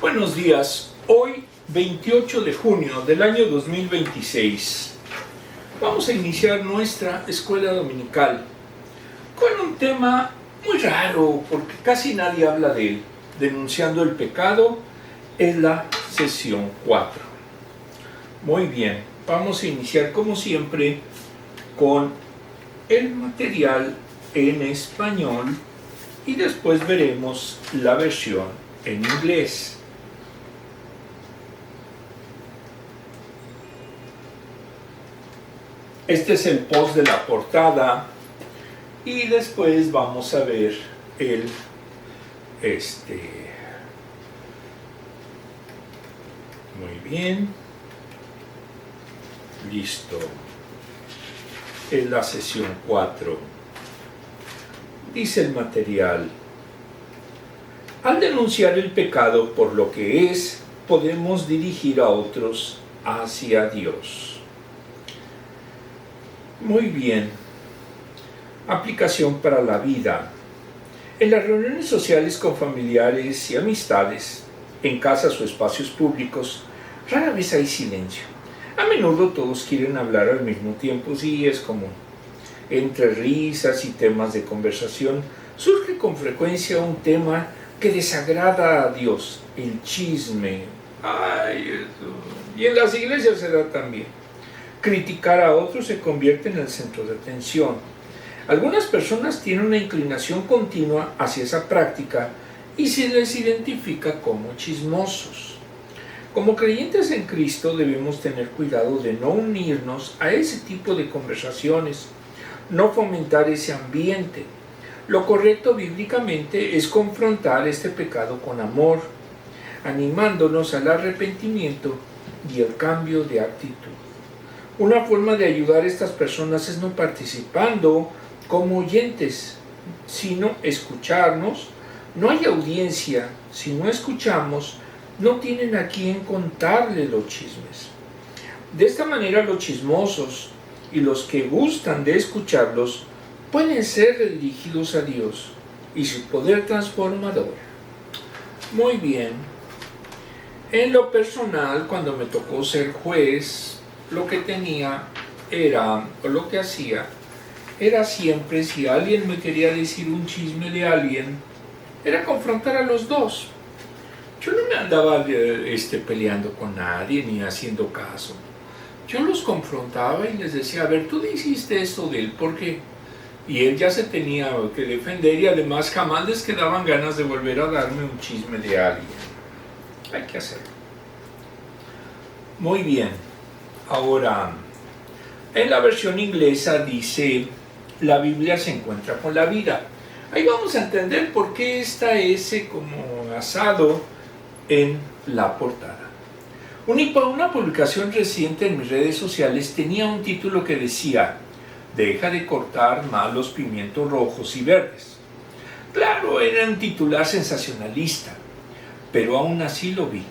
Buenos días, hoy 28 de junio del año 2026 vamos a iniciar nuestra escuela dominical con un tema muy raro porque casi nadie habla de él. Denunciando el pecado es la sesión 4. Muy bien, vamos a iniciar como siempre con el material en español y después veremos la versión en inglés. Este es el post de la portada y después vamos a ver el muy bien, listo. En la sesión 4 dice el material: al denunciar el pecado por lo que es, podemos dirigir a otros hacia Dios. Muy bien. Aplicación para la vida. En las reuniones sociales con familiares y amistades, en casas o espacios públicos, rara vez hay silencio. A menudo todos quieren hablar al mismo tiempo, sí, es común. Entre risas y temas de conversación, surge con frecuencia un tema que desagrada a Dios: el chisme. Ay, eso. Y en las iglesias se da también. Criticar a otros se convierte en el centro de atención. Algunas personas tienen una inclinación continua hacia esa práctica y se les identifica como chismosos. Como creyentes en Cristo debemos tener cuidado de no unirnos a ese tipo de conversaciones, no fomentar ese ambiente. Lo correcto bíblicamente es confrontar este pecado con amor, animándonos al arrepentimiento y el cambio de actitud. Una forma de ayudar a estas personas es no participando como oyentes, sino escucharnos. No hay audiencia si no escuchamos. No tienen a quien contarle los chismes. De esta manera los chismosos y los que gustan de escucharlos pueden ser dirigidos a Dios y su poder transformador. Muy bien. En lo personal, cuando me tocó ser juez, lo que hacía era siempre, si alguien me quería decir un chisme de alguien, era confrontar a los dos. Yo no me andaba peleando con nadie ni haciendo caso. Yo los confrontaba y les decía: a ver, tú dijiste esto de él, ¿por qué? Y él ya se tenía que defender y además jamás les quedaban ganas de volver a darme un chisme de alguien. Hay que hacerlo. Muy bien. Ahora, en la versión inglesa dice: la Biblia se encuentra con la vida. Ahí vamos a entender por qué está ese como asado en la portada. Una publicación reciente en mis redes sociales tenía un título que decía: deja de cortar malos pimientos rojos y verdes. Claro, era un titular sensacionalista, pero aún así lo vi.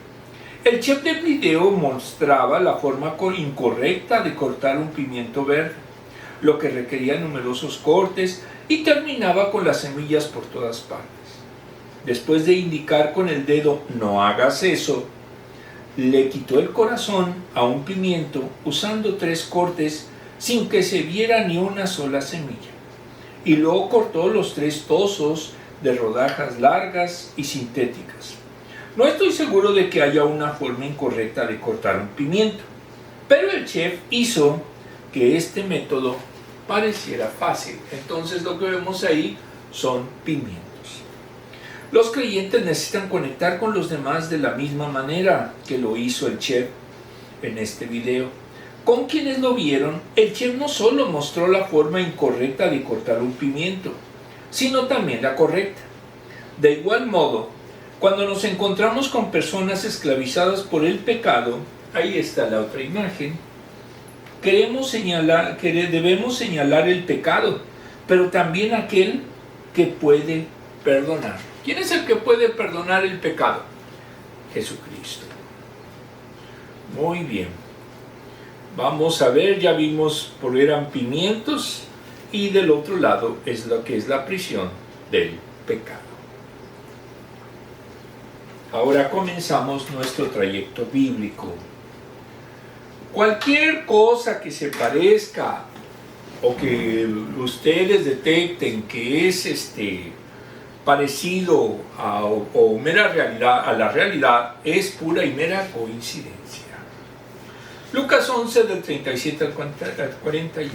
El chef del video mostraba la forma incorrecta de cortar un pimiento verde, lo que requería numerosos cortes y terminaba con las semillas por todas partes. Después de indicar con el dedo "no hagas eso", le quitó el corazón a un pimiento usando 3 cortes sin que se viera ni una sola semilla. Y luego cortó los 3 trozos de rodajas largas y sintéticas. No estoy seguro de que haya una forma incorrecta de cortar un pimiento, pero el chef hizo que este método pareciera fácil. Entonces lo que vemos ahí son pimientos. Los creyentes necesitan conectar con los demás de la misma manera que lo hizo el chef en este video. Con quienes lo vieron, el chef no solo mostró la forma incorrecta de cortar un pimiento, sino también la correcta. De igual modo, cuando nos encontramos con personas esclavizadas por el pecado, ahí está la otra imagen, debemos señalar el pecado, pero también aquel que puede perdonar. ¿Quién es el que puede perdonar el pecado? Jesucristo. Muy bien. Vamos a ver, ya vimos por eran pimientos y del otro lado es lo que es la prisión del pecado. Ahora comenzamos nuestro trayecto bíblico. Cualquier cosa que se parezca o que ustedes detecten que es parecido o mera realidad, a la realidad, es pura y mera coincidencia. Lucas 11 del 37 al 41.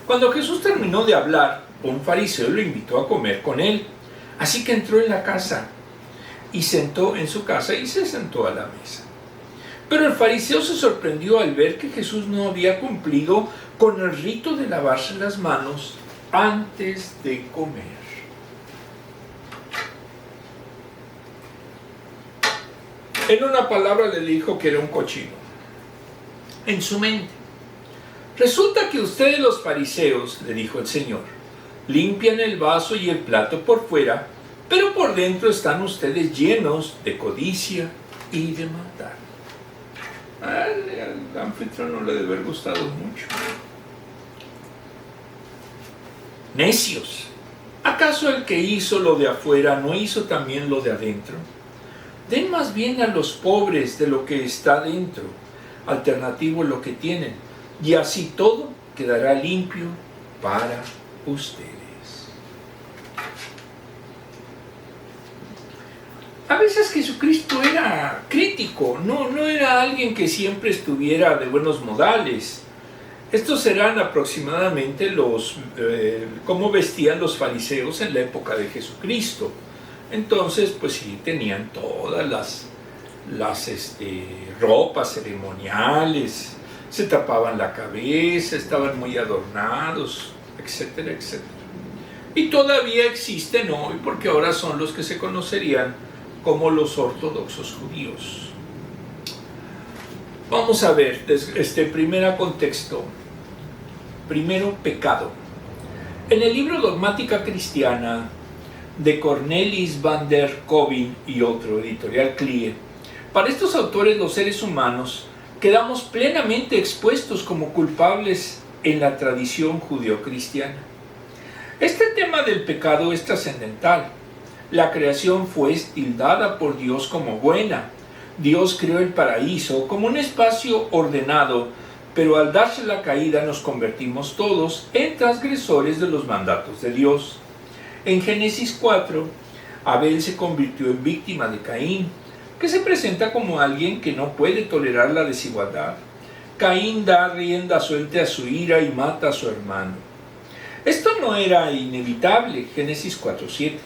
Cuando Jesús terminó de hablar, un fariseo lo invitó a comer con él. Así que entró en la casa y sentó en su casa y se sentó a la mesa. Pero el fariseo se sorprendió al ver que Jesús no había cumplido con el rito de lavarse las manos antes de comer. En una palabra le dijo que era un cochino. En su mente: resulta que ustedes los fariseos, le dijo el Señor, limpian el vaso y el plato por fuera, pero por dentro están ustedes llenos de codicia y de maldad. Al anfitrión no le debe haber gustado mucho. Necios, ¿acaso el que hizo lo de afuera no hizo también lo de adentro? Den más bien a los pobres de lo que está dentro, alternativo lo que tienen, y así todo quedará limpio para ustedes. A veces Jesucristo era crítico, no era alguien que siempre estuviera de buenos modales. Estos serán aproximadamente cómo vestían los fariseos en la época de Jesucristo. Entonces, pues sí, tenían todas las ropas ceremoniales, se tapaban la cabeza, estaban muy adornados, etcétera, etcétera. Y todavía existen hoy, porque ahora son los que se conocerían como los ortodoxos judíos. Vamos a ver, primer contexto. Primero, pecado. En el libro Dogmática Cristiana de Cornelis van der Kovin y otro, editorial CLIE, para estos autores los seres humanos quedamos plenamente expuestos como culpables en la tradición judeocristiana. Este tema del pecado es trascendental. La creación fue tildada por Dios como buena. Dios creó el paraíso como un espacio ordenado, pero al darse la caída nos convertimos todos en transgresores de los mandatos de Dios. En Génesis 4, Abel se convirtió en víctima de Caín, que se presenta como alguien que no puede tolerar la desigualdad. Caín da rienda suelta a su ira y mata a su hermano. Esto no era inevitable, Génesis 4:7,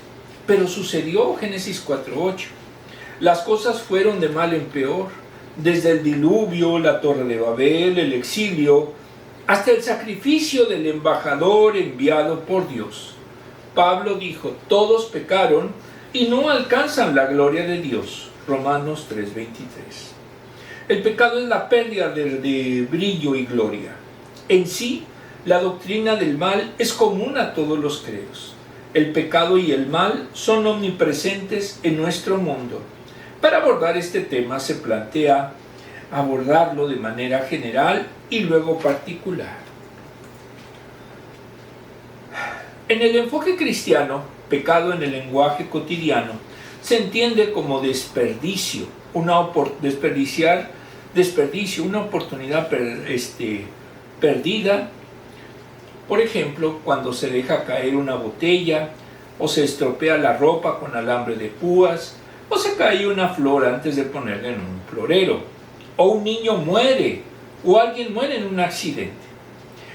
pero sucedió, Génesis 4:8. Las cosas fueron de mal en peor, desde el diluvio, la torre de Babel, el exilio, hasta el sacrificio del embajador enviado por Dios. Pablo dijo: todos pecaron y no alcanzan la gloria de Dios. Romanos 3:23. El pecado es la pérdida de brillo y gloria. En sí, la doctrina del mal es común a todos los credos. El pecado y el mal son omnipresentes en nuestro mundo. Para abordar este tema se plantea abordarlo de manera general y luego particular. En el enfoque cristiano, pecado en el lenguaje cotidiano se entiende como desperdicio, una oportunidad perdida. Por ejemplo, cuando se deja caer una botella, o se estropea la ropa con alambre de púas, o se cae una flor antes de ponerla en un florero, o un niño muere, o alguien muere en un accidente.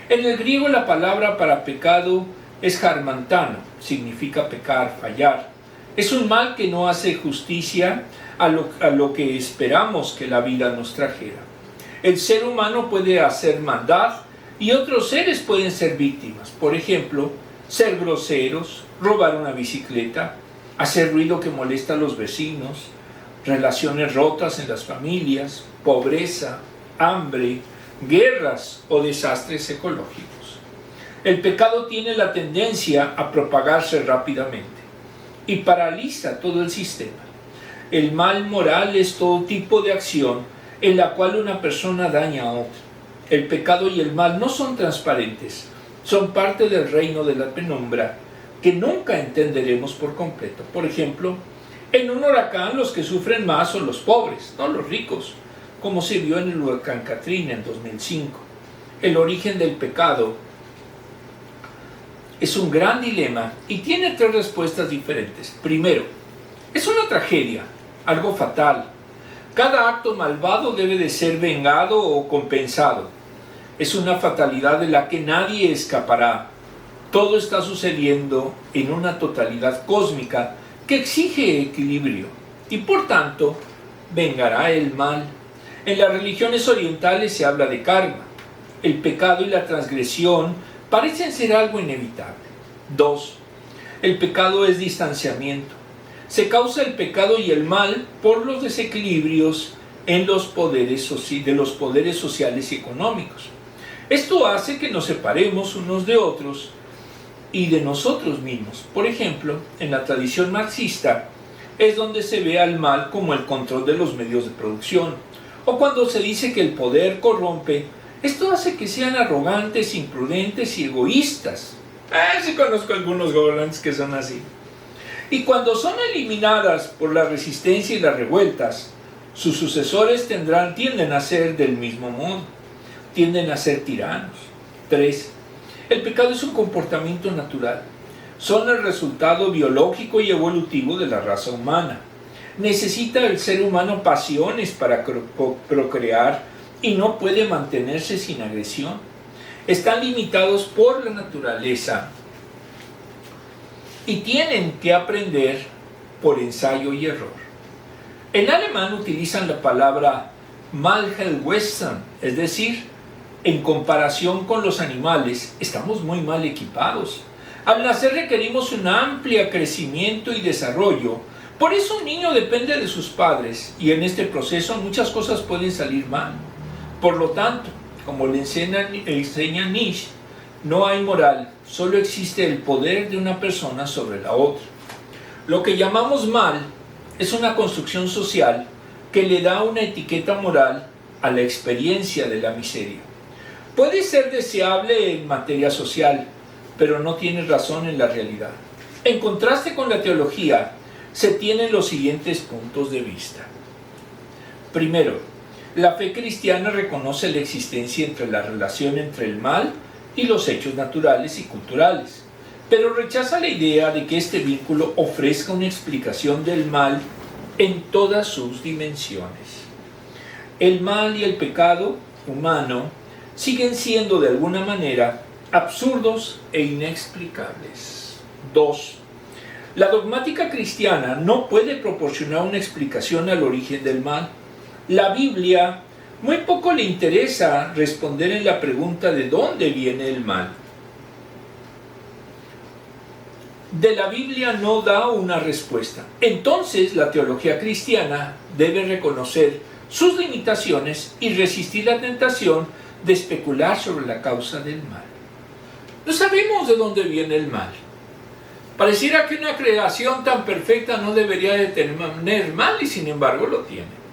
En el griego la palabra para pecado es harmantano, significa pecar, fallar. Es un mal que no hace justicia a lo que esperamos que la vida nos trajera. El ser humano puede hacer maldad y otros seres pueden ser víctimas. Por ejemplo, ser groseros, robar una bicicleta, hacer ruido que molesta a los vecinos, relaciones rotas en las familias, pobreza, hambre, guerras o desastres ecológicos. El pecado tiene la tendencia a propagarse rápidamente y paraliza todo el sistema. El mal moral es todo tipo de acción en la cual una persona daña a otra. El pecado y el mal no son transparentes, son parte del reino de la penumbra que nunca entenderemos por completo. Por ejemplo, En un huracán los que sufren más son los pobres, no los ricos, como se vio en el huracán Katrina en 2005. El origen del pecado es un gran dilema y tiene tres respuestas diferentes. Primero, es una tragedia, algo fatal. Cada acto malvado debe de ser vengado o compensado. Es una fatalidad de la que nadie escapará. Todo está sucediendo en una totalidad cósmica que exige equilibrio y por tanto vengará el mal. En las religiones orientales se habla de karma. El pecado y la transgresión parecen ser algo inevitable. 2. El pecado es distanciamiento. Se causa el pecado y el mal por los desequilibrios en los poderes sociales y económicos. Esto hace que nos separemos unos de otros y de nosotros mismos. Por ejemplo, en la tradición marxista es donde se ve al mal como el control de los medios de producción, o cuando se dice que el poder corrompe. Esto hace que sean arrogantes, imprudentes y egoístas. Sí conozco algunos gobernantes que son así. Y cuando son eliminadas por la resistencia y las revueltas, sus sucesores tienden a ser del mismo modo, tienden a ser tiranos. 3. El pecado es un comportamiento natural. Son el resultado biológico y evolutivo de la raza humana. Necesita el ser humano pasiones para procrear y no puede mantenerse sin agresión. Están limitados por la naturaleza y tienen que aprender por ensayo y error. En alemán utilizan la palabra Malhelwesen, es decir, en comparación con los animales, estamos muy mal equipados. Al nacer requerimos un amplio crecimiento y desarrollo. Por eso un niño depende de sus padres y en este proceso muchas cosas pueden salir mal. Por lo tanto, como le enseña Nietzsche, no hay moral, solo existe el poder de una persona sobre la otra. Lo que llamamos mal es una construcción social que le da una etiqueta moral a la experiencia de la miseria. Puede ser deseable en materia social, pero no tiene razón en la realidad. En contraste con la teología, se tienen los siguientes puntos de vista. Primero, la fe cristiana reconoce la existencia entre la relación entre el mal y los hechos naturales y culturales, pero rechaza la idea de que este vínculo ofrezca una explicación del mal en todas sus dimensiones. El mal y el pecado humano siguen siendo de alguna manera absurdos e inexplicables. 2. La dogmática cristiana no puede proporcionar una explicación al origen del mal. La Biblia muy poco le interesa responder en la pregunta de dónde viene el mal. De la Biblia no da una respuesta. Entonces la teología cristiana debe reconocer sus limitaciones y resistir la tentación de especular sobre la causa del mal. No sabemos de dónde viene el mal. Pareciera que una creación tan perfecta no debería de tener mal y sin embargo lo tiene.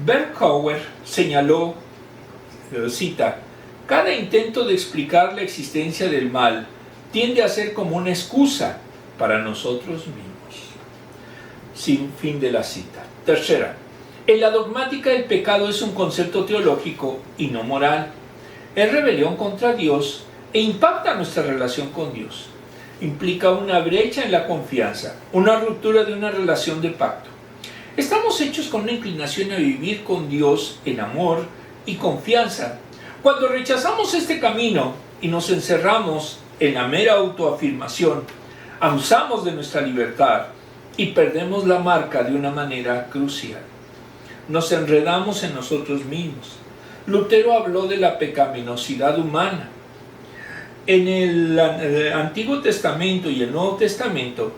Berkouwer señaló, cita, cada intento de explicar la existencia del mal tiende a ser como una excusa para nosotros mismos. Fin de la cita. Tercera, en la dogmática el pecado es un concepto teológico y no moral. Es rebelión contra Dios e impacta nuestra relación con Dios. Implica una brecha en la confianza, una ruptura de una relación de pacto. Estamos hechos con una inclinación a vivir con Dios en amor y confianza. Cuando rechazamos este camino y nos encerramos en la mera autoafirmación, abusamos de nuestra libertad y perdemos la marca de una manera crucial. Nos enredamos en nosotros mismos. Lutero habló de la pecaminosidad humana. En el Antiguo Testamento y el Nuevo Testamento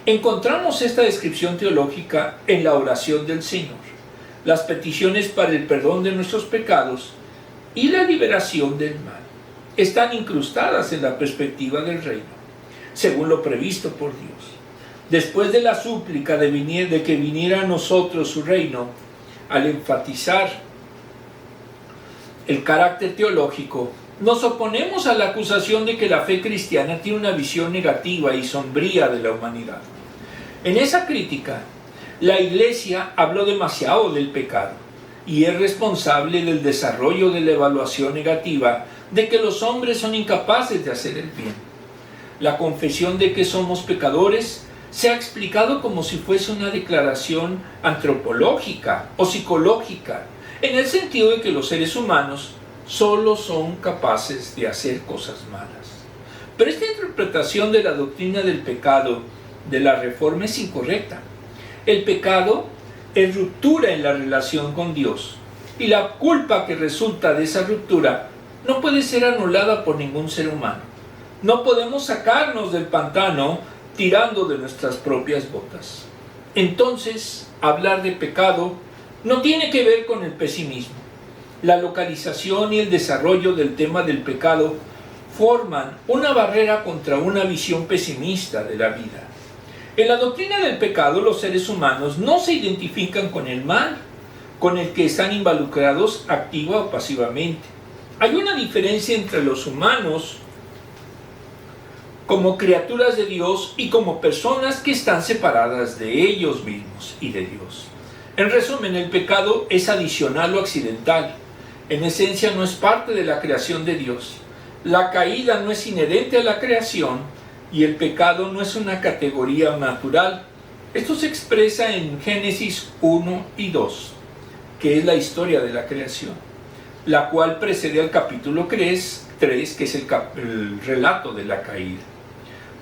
encontramos esta descripción teológica en la oración del Señor, las peticiones para el perdón de nuestros pecados y la liberación del mal. Están incrustadas en la perspectiva del reino, según lo previsto por Dios. Después de la súplica de que viniera a nosotros su reino, al enfatizar el carácter teológico, nos oponemos a la acusación de que la fe cristiana tiene una visión negativa y sombría de la humanidad. En esa crítica, la Iglesia habló demasiado del pecado y es responsable del desarrollo de la evaluación negativa de que los hombres son incapaces de hacer el bien. La confesión de que somos pecadores se ha explicado como si fuese una declaración antropológica o psicológica, en el sentido de que los seres humanos solo son capaces de hacer cosas malas. Pero esta interpretación de la doctrina del pecado de la Reforma es incorrecta. El pecado es ruptura en la relación con Dios, y la culpa que resulta de esa ruptura no puede ser anulada por ningún ser humano. No podemos sacarnos del pantano tirando de nuestras propias botas. Entonces, hablar de pecado no tiene que ver con el pesimismo. La localización y el desarrollo del tema del pecado forman una barrera contra una visión pesimista de la vida. En la doctrina del pecado, los seres humanos no se identifican con el mal, con el que están involucrados activa o pasivamente. Hay una diferencia entre los humanos como criaturas de Dios y como personas que están separadas de ellos mismos y de Dios. En resumen, el pecado es adicional o accidental. En esencia no es parte de la creación de Dios. La caída no es inherente a la creación y el pecado no es una categoría natural. Esto se expresa en Génesis 1 y 2, que es la historia de la creación, la cual precede al capítulo 3, que es el relato de la caída.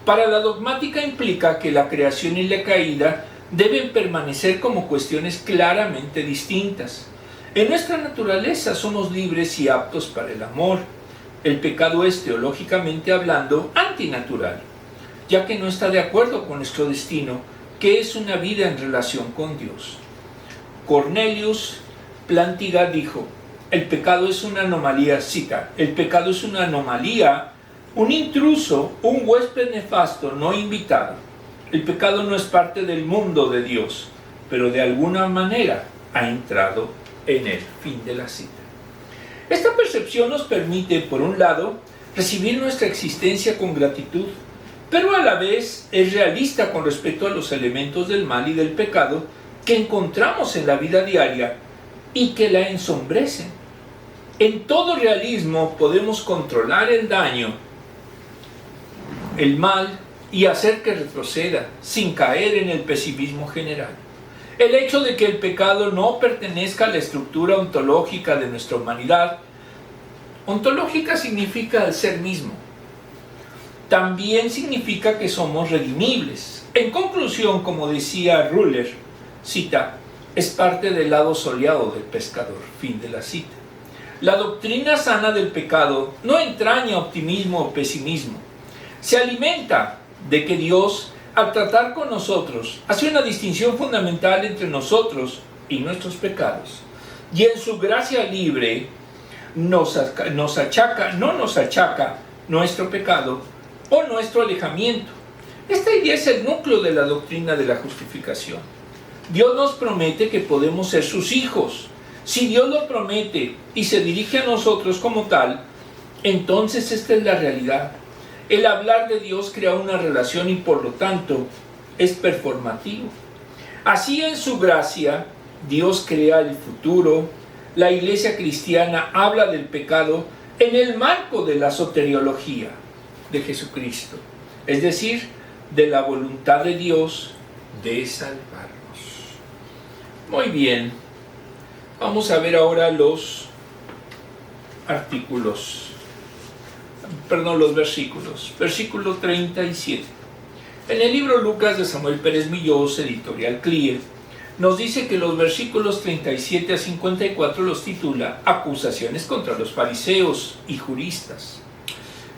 Para la dogmática implica que la creación y la caída deben permanecer como cuestiones claramente distintas. En nuestra naturaleza somos libres y aptos para el amor. El pecado es, teológicamente hablando, antinatural, ya que no está de acuerdo con nuestro destino, que es una vida en relación con Dios. Cornelius Plantinga dijo: el pecado es una anomalía, cita, el pecado es una anomalía, un intruso, un huésped nefasto no invitado. El pecado no es parte del mundo de Dios, pero de alguna manera ha entrado en él. Fin de la cita. Esta percepción nos permite, por un lado, recibir nuestra existencia con gratitud, pero a la vez es realista con respecto a los elementos del mal y del pecado que encontramos en la vida diaria y que la ensombrecen. En todo realismo podemos controlar el daño, el mal, y hacer que retroceda, sin caer en el pesimismo general. El hecho de que el pecado no pertenezca a la estructura ontológica de nuestra humanidad, ontológica significa el ser mismo, también significa que somos redimibles. En conclusión, como decía Ruller, cita, es parte del lado soleado del pescador. Fin de la cita. La doctrina sana del pecado no entraña optimismo o pesimismo. Se alimenta de que Dios, al tratar con nosotros, hace una distinción fundamental entre nosotros y nuestros pecados. Y en su gracia libre no nos achaca nuestro pecado o nuestro alejamiento. Esta idea es el núcleo de la doctrina de la justificación. Dios nos promete que podemos ser sus hijos. Si Dios lo promete y se dirige a nosotros como tal, entonces esta es la realidad. El hablar de Dios crea una relación y por lo tanto es performativo. Así, en su gracia, Dios crea el futuro. La Iglesia cristiana habla del pecado en el marco de la soteriología de Jesucristo, es decir, de la voluntad de Dios de salvarnos. Muy bien, vamos a ver ahora los versículos. Versículo 37. En el libro Lucas de Samuel Pérez Millós, editorial CLIE, nos dice que los versículos 37 a 54 los titula Acusaciones contra los fariseos y juristas.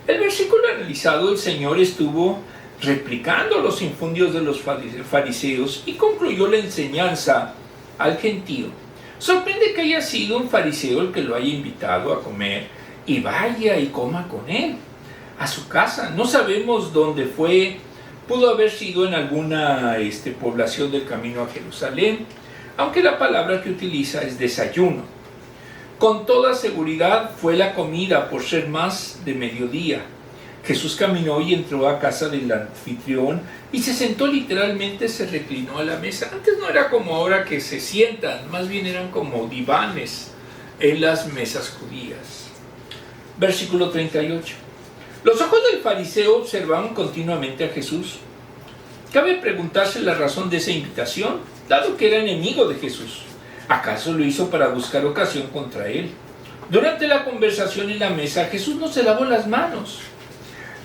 El versículo analizado, el Señor estuvo replicando los infundios de los fariseos y concluyó la enseñanza al gentío. Sorprende que haya sido un fariseo el que lo haya invitado a comer y vaya y coma con él a su casa. No sabemos dónde fue. Pudo haber sido en alguna población del camino a Jerusalén, aunque la palabra que utiliza es desayuno. Con toda seguridad fue la comida por ser más de mediodía. Jesús caminó y entró a casa del anfitrión y se sentó, literalmente se reclinó a la mesa. Antes no era como ahora que se sientan, más bien eran como divanes en las mesas judías. Versículo 38. Los ojos del fariseo observaban continuamente a Jesús. Cabe preguntarse la razón de esa invitación, dado que era enemigo de Jesús. ¿Acaso lo hizo para buscar ocasión contra él? Durante la conversación en la mesa, Jesús no se lavó las manos.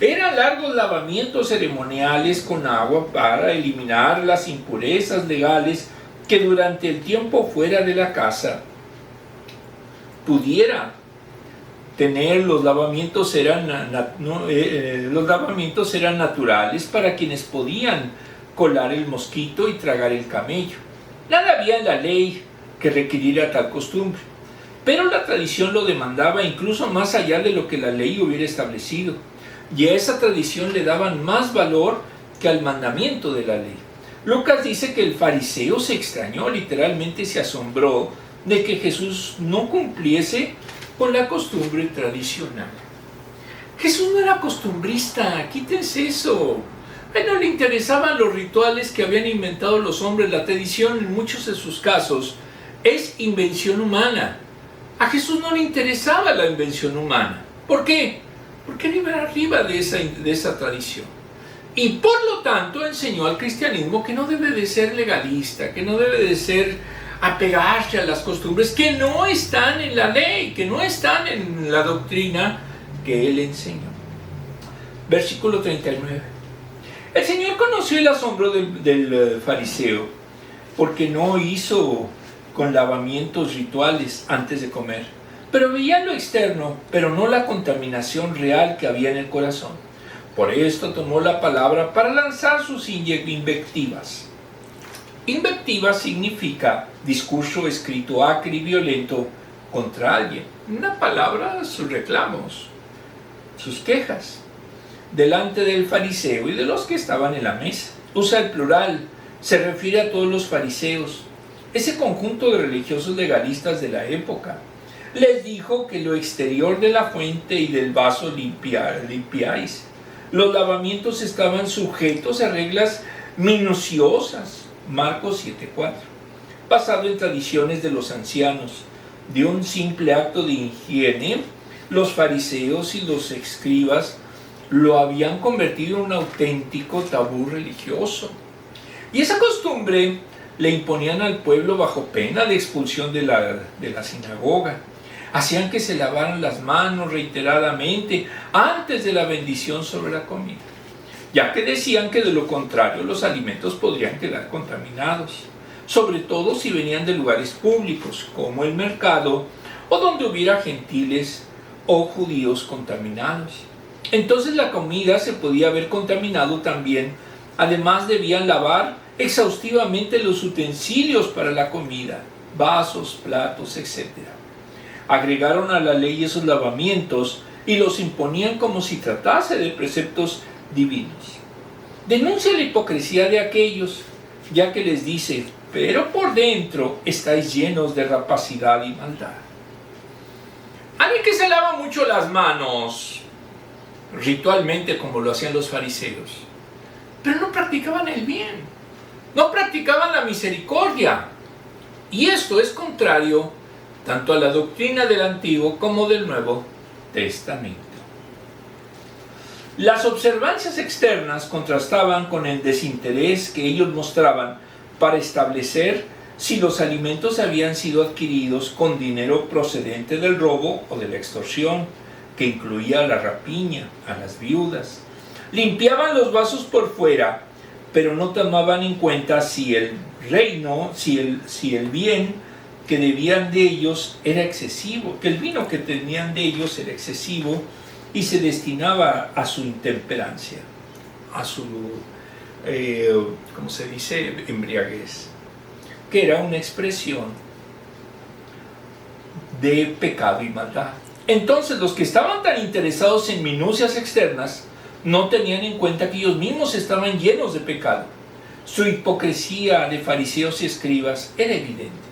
Eran largos lavamientos ceremoniales con agua para eliminar las impurezas legales que durante el tiempo fuera de la casa pudiera tener. Los lavamientos eran naturales para quienes podían colar el mosquito y tragar el camello. Nada había en la ley que requiriera tal costumbre, pero la tradición lo demandaba incluso más allá de lo que la ley hubiera establecido, y a esa tradición le daban más valor que al mandamiento de la ley. Lucas dice que el fariseo se extrañó, literalmente se asombró de que Jesús no cumpliese con la costumbre tradicional. Jesús no era costumbrista, quítense eso. A él no le interesaban los rituales que habían inventado los hombres. La tradición, en muchos de sus casos, es invención humana. A Jesús no le interesaba la invención humana. ¿Por qué? Porque él iba arriba de esa tradición. Y por lo tanto enseñó al cristianismo que no debe de ser legalista, que no debe de ser apegarse a las costumbres que no están en la ley, que no están en la doctrina que él enseñó. Versículo 39. El Señor conoció el asombro del fariseo porque no hizo con lavamientos rituales antes de comer, pero veía lo externo, pero no la contaminación real que había en el corazón. Por esto tomó la palabra para lanzar sus invectivas. Invectiva significa discurso escrito acre y violento contra alguien. Una palabra, sus reclamos, sus quejas, delante del fariseo y de los que estaban en la mesa. Usa el plural, se refiere a todos los fariseos, ese conjunto de religiosos legalistas de la época. Les dijo que lo exterior de la fuente y del vaso limpiáis. Los lavamientos estaban sujetos a reglas minuciosas. Marcos 7:4. Basado en tradiciones de los ancianos, de un simple acto de higiene, los fariseos y los escribas lo habían convertido en un auténtico tabú religioso. Y esa costumbre le imponían al pueblo bajo pena de expulsión de la sinagoga. Hacían que se lavaran las manos reiteradamente antes de la bendición sobre la comida, ya que decían que de lo contrario los alimentos podrían quedar contaminados, sobre todo si venían de lugares públicos como el mercado o donde hubiera gentiles o judíos contaminados. Entonces la comida se podía haber contaminado también. Además debían lavar exhaustivamente los utensilios para la comida, vasos, platos, etc. Agregaron a la ley esos lavamientos y los imponían como si tratase de preceptos divinos. Denuncia la hipocresía de aquellos, ya que les dice: pero por dentro estáis llenos de rapacidad y maldad. Alguien que se lava mucho las manos ritualmente, como lo hacían los fariseos, pero no practicaban el bien, no practicaban la misericordia, y esto es contrario tanto a la doctrina del Antiguo como del Nuevo Testamento. Las observancias externas contrastaban con el desinterés que ellos mostraban para establecer si los alimentos habían sido adquiridos con dinero procedente del robo o de la extorsión, que incluía la rapiña a las viudas. Limpiaban los vasos por fuera, pero no tomaban en cuenta si el bien que debían de ellos era excesivo, que el vino que tenían de ellos era excesivo y se destinaba a su intemperancia, a su, embriaguez, que era una expresión de pecado y maldad. Entonces los que estaban tan interesados en minucias externas no tenían en cuenta que ellos mismos estaban llenos de pecado. Su hipocresía de fariseos y escribas era evidente.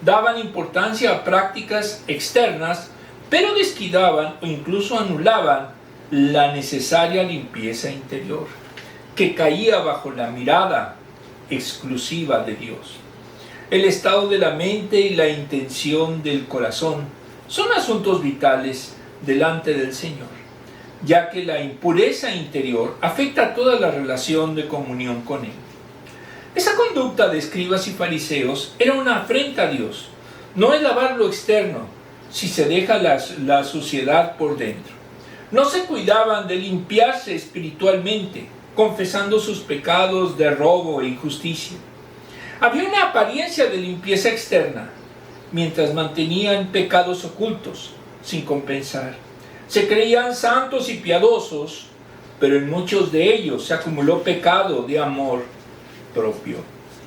Daban importancia a prácticas externas, pero descuidaban o incluso anulaban la necesaria limpieza interior, que caía bajo la mirada exclusiva de Dios. El estado de la mente y la intención del corazón son asuntos vitales delante del Señor, ya que la impureza interior afecta toda la relación de comunión con Él. Esa conducta de escribas y fariseos era una afrenta a Dios. No es lavar lo externo, si se deja la suciedad por dentro. No se cuidaban de limpiarse espiritualmente, confesando sus pecados de robo e injusticia. Había una apariencia de limpieza externa, mientras mantenían pecados ocultos, sin compensar. Se creían santos y piadosos, pero en muchos de ellos se acumuló pecado de amor propio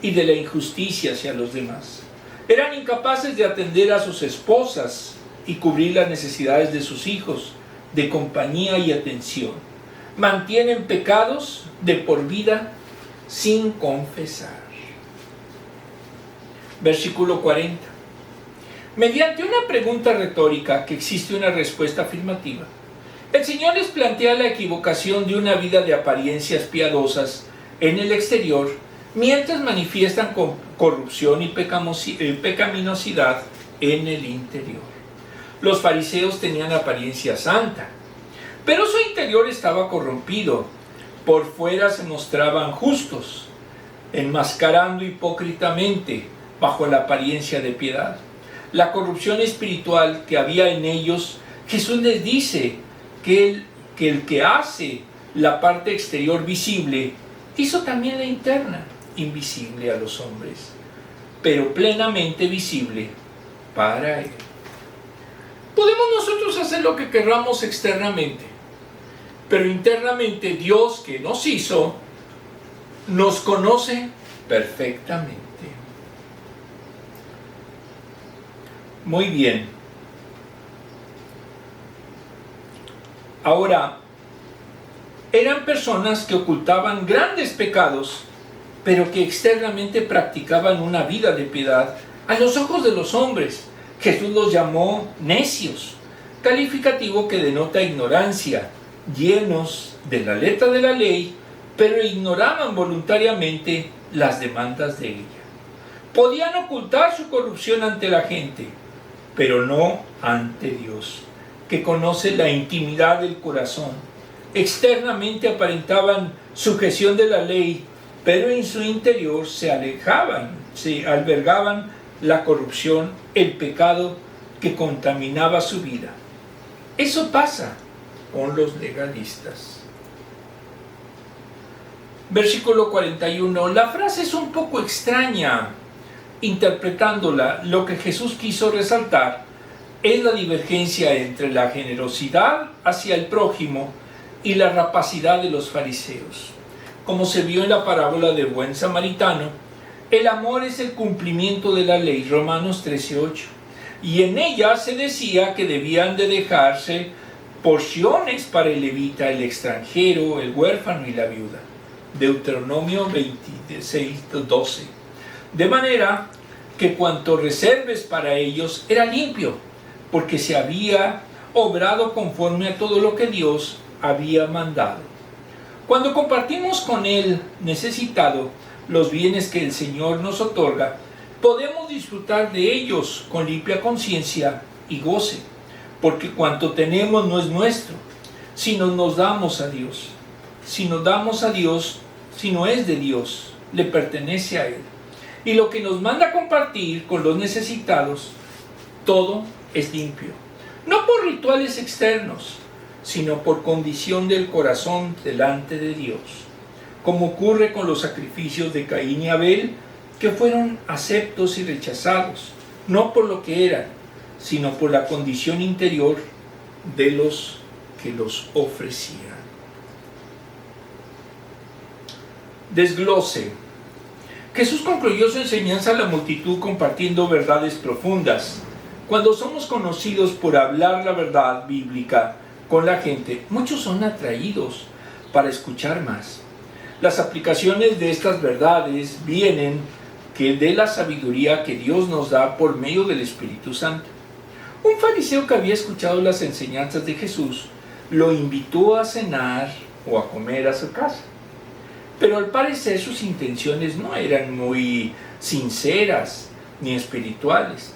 y de la injusticia hacia los demás. Eran incapaces de atender a sus esposas y cubrir las necesidades de sus hijos, de compañía y atención. Mantienen pecados de por vida sin confesar. Versículo 40. Mediante una pregunta retórica que existe una respuesta afirmativa, el Señor les plantea la equivocación de una vida de apariencias piadosas en el exterior, mientras manifiestan corrupción y pecaminosidad en el interior. Los fariseos tenían apariencia santa, pero su interior estaba corrompido. Por fuera se mostraban justos, enmascarando hipócritamente bajo la apariencia de piedad. La corrupción espiritual que había en ellos, Jesús les dice que el que hace la parte exterior visible, hizo también la interna invisible a los hombres, pero plenamente visible para Él. Podemos nosotros hacer lo que querramos externamente, pero internamente Dios que nos hizo, nos conoce perfectamente. Muy bien. Ahora, eran personas que ocultaban grandes pecados, pero que externamente practicaban una vida de piedad a los ojos de los hombres. Jesús los llamó necios, calificativo que denota ignorancia, llenos de la letra de la ley, pero ignoraban voluntariamente las demandas de ella. Podían ocultar su corrupción ante la gente, pero no ante Dios, que conoce la intimidad del corazón. Externamente aparentaban sujeción de la ley, pero en su interior se albergaban la corrupción, el pecado que contaminaba su vida. Eso pasa con los legalistas. Versículo 41. La frase es un poco extraña. Interpretándola, lo que Jesús quiso resaltar es la divergencia entre la generosidad hacia el prójimo y la rapacidad de los fariseos. Como se vio en la parábola del buen samaritano, el amor es el cumplimiento de la ley, Romanos 13:8, y en ella se decía que debían de dejarse porciones para el levita, el extranjero, el huérfano y la viuda, Deuteronomio 26:12. De manera que cuanto reserves para ellos era limpio, porque se había obrado conforme a todo lo que Dios había mandado. Cuando compartimos con el necesitado los bienes que el Señor nos otorga, podemos disfrutar de ellos con limpia conciencia y goce, porque cuanto tenemos no es nuestro, sino nos damos a Dios. Si nos damos a Dios, si no es de Dios, le pertenece a Él. Y lo que nos manda a compartir con los necesitados, todo es limpio. No por rituales externos, sino por condición del corazón delante de Dios. Como ocurre con los sacrificios de Caín y Abel, que fueron aceptos y rechazados, no por lo que eran, sino por la condición interior de los que los ofrecían. Desglose. Jesús concluyó su enseñanza a la multitud compartiendo verdades profundas. Cuando somos conocidos por hablar la verdad bíblica con la gente, muchos son atraídos para escuchar más. Las aplicaciones de estas verdades vienen de la sabiduría que Dios nos da por medio del Espíritu Santo. Un fariseo que había escuchado las enseñanzas de Jesús lo invitó a cenar o a comer a su casa. Pero al parecer sus intenciones no eran muy sinceras ni espirituales.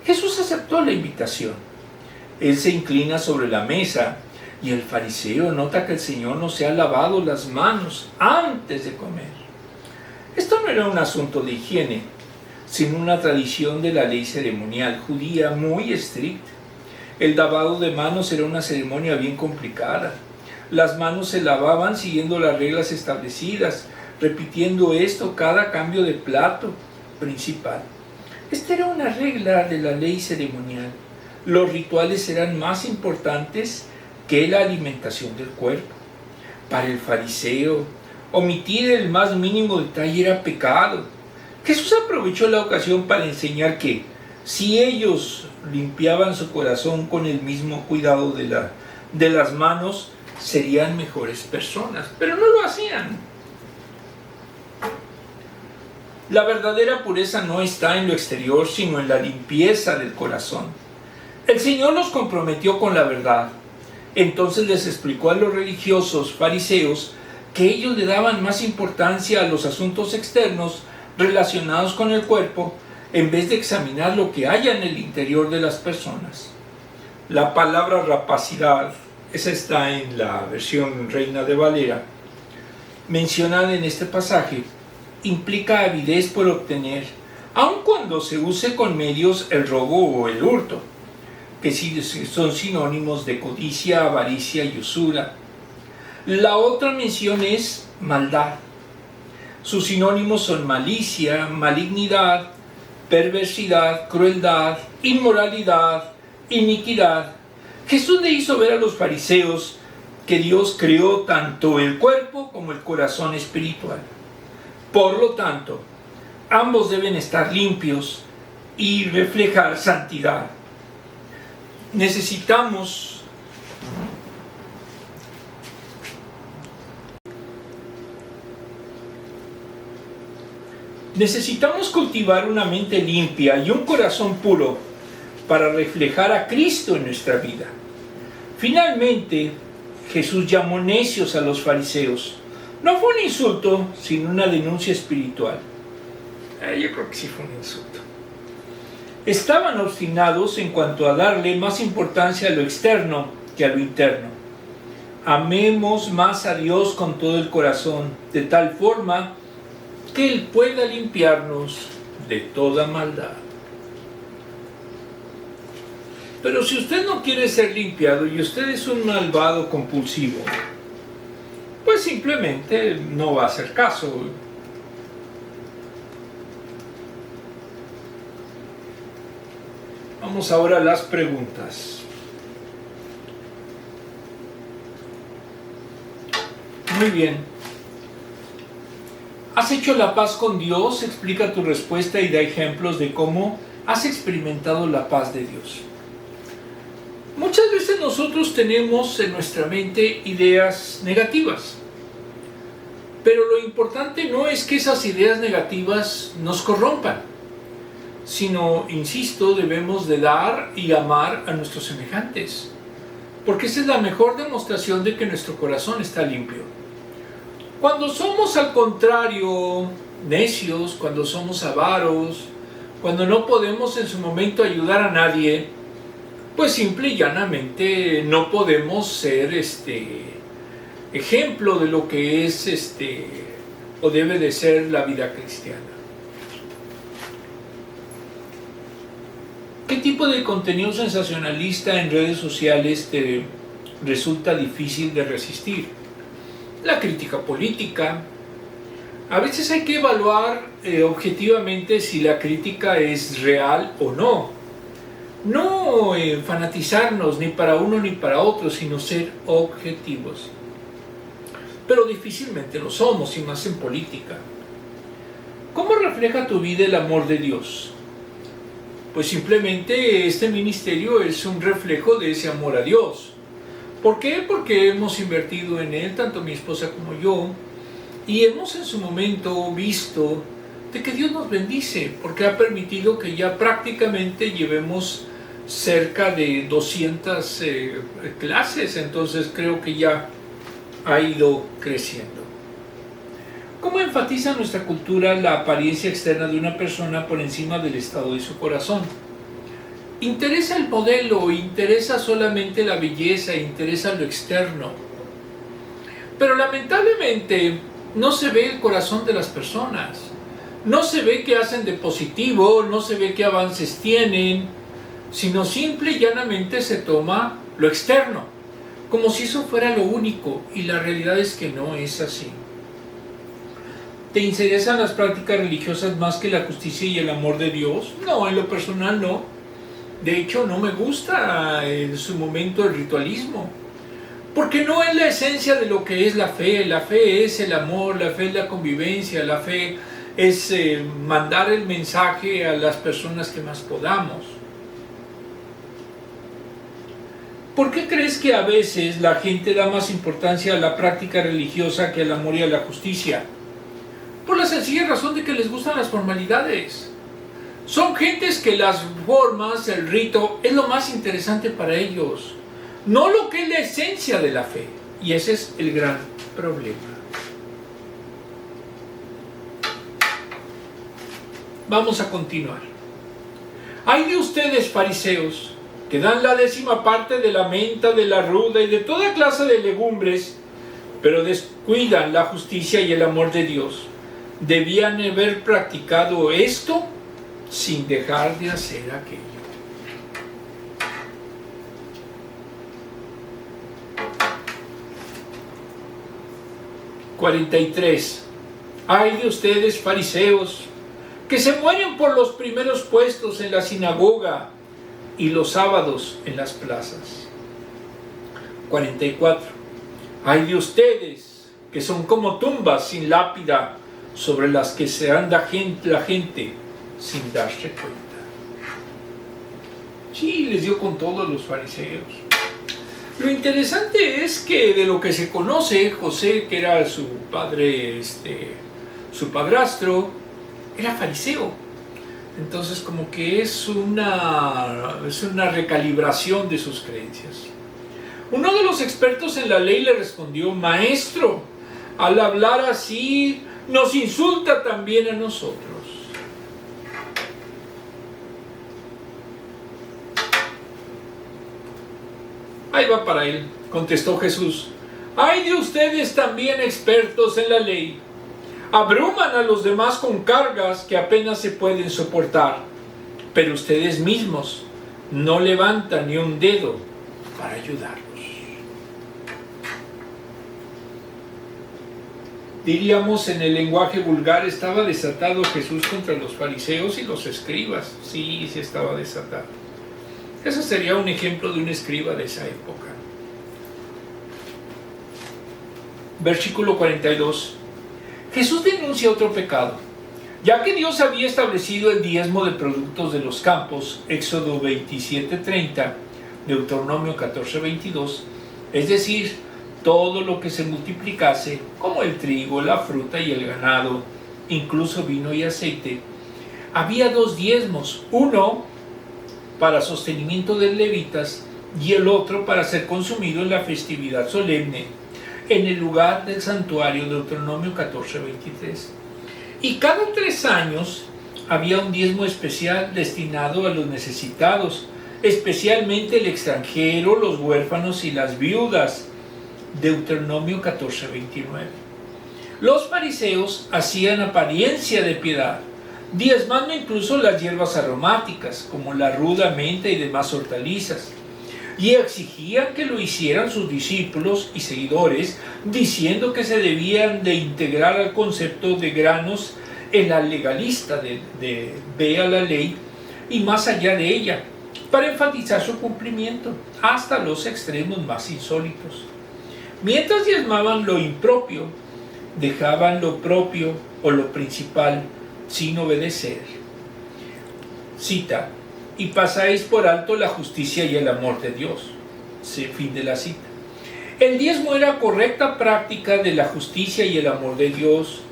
Jesús aceptó la invitación. Él se inclina sobre la mesa y el fariseo nota que el Señor no se ha lavado las manos antes de comer. Esto no era un asunto de higiene, sino una tradición de la ley ceremonial judía muy estricta. El lavado de manos era una ceremonia bien complicada. Las manos se lavaban siguiendo las reglas establecidas, repitiendo esto cada cambio de plato principal. Esta era una regla de la ley ceremonial. Los rituales eran más importantes que la alimentación del cuerpo. Para el fariseo, omitir el más mínimo detalle era pecado. Jesús aprovechó la ocasión para enseñar que si ellos limpiaban su corazón con el mismo cuidado de las manos, serían mejores personas, pero no lo hacían. La verdadera pureza no está en lo exterior, sino en la limpieza del corazón. El Señor los comprometió con la verdad. Entonces les explicó a los religiosos fariseos que ellos le daban más importancia a los asuntos externos relacionados con el cuerpo en vez de examinar lo que hay en el interior de las personas. La palabra rapacidad, esa está en la versión Reina de Valera, mencionada en este pasaje, implica avidez por obtener, aun cuando se use con medios el robo o el hurto, que sí son sinónimos de codicia, avaricia y usura. La otra mención es maldad. Sus sinónimos son malicia, malignidad, perversidad, crueldad, inmoralidad, iniquidad. Jesús le hizo ver a los fariseos que Dios creó tanto el cuerpo como el corazón espiritual. Por lo tanto, ambos deben estar limpios y reflejar santidad. Necesitamos cultivar una mente limpia y un corazón puro para reflejar a Cristo en nuestra vida. Finalmente, Jesús llamó necios a los fariseos. No fue un insulto, sino una denuncia espiritual. Yo creo que sí fue un insulto. Estaban obstinados en cuanto a darle más importancia a lo externo que a lo interno. Amemos más a Dios con todo el corazón, de tal forma que Él pueda limpiarnos de toda maldad. Pero si usted no quiere ser limpiado y usted es un malvado compulsivo, pues simplemente no va a hacer caso. Vamos ahora a las preguntas. Muy bien. ¿Has hecho la paz con Dios? Explica tu respuesta y da ejemplos de cómo has experimentado la paz de Dios. Muchas veces nosotros tenemos en nuestra mente ideas negativas, pero lo importante no es que esas ideas negativas nos corrompan, sino, insisto, debemos de dar y amar a nuestros semejantes, porque esa es la mejor demostración de que nuestro corazón está limpio. Cuando somos al contrario necios, cuando somos avaros, cuando no podemos en su momento ayudar a nadie, pues simple y llanamente no podemos ser ejemplo de lo que es o debe de ser la vida cristiana. ¿Qué tipo de contenido sensacionalista en redes sociales te resulta difícil de resistir? La crítica política. A veces hay que evaluar objetivamente si la crítica es real o no. No fanatizarnos ni para uno ni para otro, sino ser objetivos. Pero difícilmente lo somos, y más en política. ¿Cómo refleja tu vida el amor de Dios? Pues simplemente este ministerio es un reflejo de ese amor a Dios. ¿Por qué? Porque hemos invertido en él, tanto mi esposa como yo, y hemos en su momento visto de que Dios nos bendice, porque ha permitido que ya prácticamente llevemos cerca de 200 clases, entonces creo que ya ha ido creciendo. ¿Cómo enfatiza nuestra cultura la apariencia externa de una persona por encima del estado de su corazón? Interesa el modelo, interesa solamente la belleza, interesa lo externo. Pero lamentablemente no se ve el corazón de las personas. No se ve qué hacen de positivo, no se ve qué avances tienen, sino simple y llanamente se toma lo externo, como si eso fuera lo único, y la realidad es que no es así. ¿Te interesan las prácticas religiosas más que la justicia y el amor de Dios? No, en lo personal no. De hecho, no me gusta en su momento el ritualismo, porque no es la esencia de lo que es la fe. La fe es el amor, la fe es la convivencia, la fe es mandar el mensaje a las personas que más podamos. ¿Por qué crees que a veces la gente da más importancia a la práctica religiosa que al amor y a la justicia? Por la sencilla razón de que les gustan las formalidades. Son gentes que las formas, el rito, es lo más interesante para ellos, no lo que es la esencia de la fe. Y ese es el gran problema. Vamos a continuar. Ay de ustedes, fariseos, que dan la 10ª parte de la menta, de la ruda y de toda clase de legumbres, pero descuidan la justicia y el amor de Dios. Debían haber practicado esto sin dejar de hacer aquello. (43) Ay de ustedes, fariseos, que se mueren por los primeros puestos en la sinagoga y los sábados en las plazas. 44 Ay de ustedes, que son como tumbas sin lápida, sobre las que se anda la gente sin darse cuenta. Sí, les dio con todos los fariseos. Lo interesante es que de lo que se conoce, José, que era su padre, su padrastro, era fariseo. Entonces como que es una recalibración de sus creencias. Uno de los expertos en la ley le respondió: Maestro, al hablar así nos insulta también a nosotros. Ahí va para él, contestó Jesús. Ay de ustedes también, expertos en la ley. Abruman a los demás con cargas que apenas se pueden soportar, pero ustedes mismos no levantan ni un dedo para ayudarlos. Diríamos en el lenguaje vulgar, estaba desatado Jesús contra los fariseos y los escribas. Sí, sí estaba desatado. Eso sería un ejemplo de un escriba de esa época. Versículo 42. Jesús denuncia otro pecado. Ya que Dios había establecido el diezmo de productos de los campos, Éxodo 27:30, Deuteronomio 14:22, es decir, todo lo que se multiplicase, como el trigo, la fruta y el ganado, incluso vino y aceite, había 2 diezmos, uno para sostenimiento de levitas y el otro para ser consumido en la festividad solemne, en el lugar del santuario, Deuteronomio 14:23. Y cada 3 años había un diezmo especial destinado a los necesitados, especialmente el extranjero, los huérfanos y las viudas, Deuteronomio 14:29. Los fariseos hacían apariencia de piedad, diezmando incluso las hierbas aromáticas, como la ruda, menta y demás hortalizas, y exigían que lo hicieran sus discípulos y seguidores, diciendo que se debían de integrar al concepto de granos en la legalista de vea la ley y más allá de ella, para enfatizar su cumplimiento hasta los extremos más insólitos. Mientras diezmaban lo impropio, dejaban lo propio o lo principal sin obedecer. Cita: y pasáis por alto la justicia y el amor de Dios. Fin de la cita. El diezmo era correcta práctica de la justicia y el amor de Dios.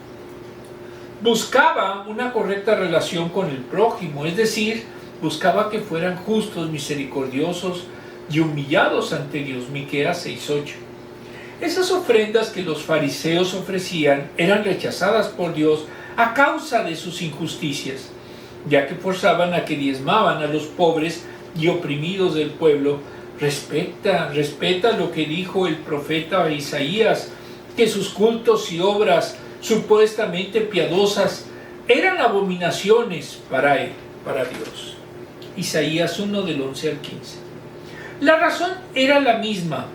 Buscaba una correcta relación con el prójimo, es decir, Buscaba que fueran justos, misericordiosos y humillados ante Dios. Miqueas 6:8. Esas ofrendas que los fariseos ofrecían eran rechazadas por Dios a causa de sus injusticias, ya que forzaban a que diezmaban a los pobres y oprimidos del pueblo. Respeta lo que dijo el profeta Isaías, que sus cultos y obras supuestamente piadosas eran abominaciones para él, para Dios. Isaías 1 del 11 al 15. La razón era la misma.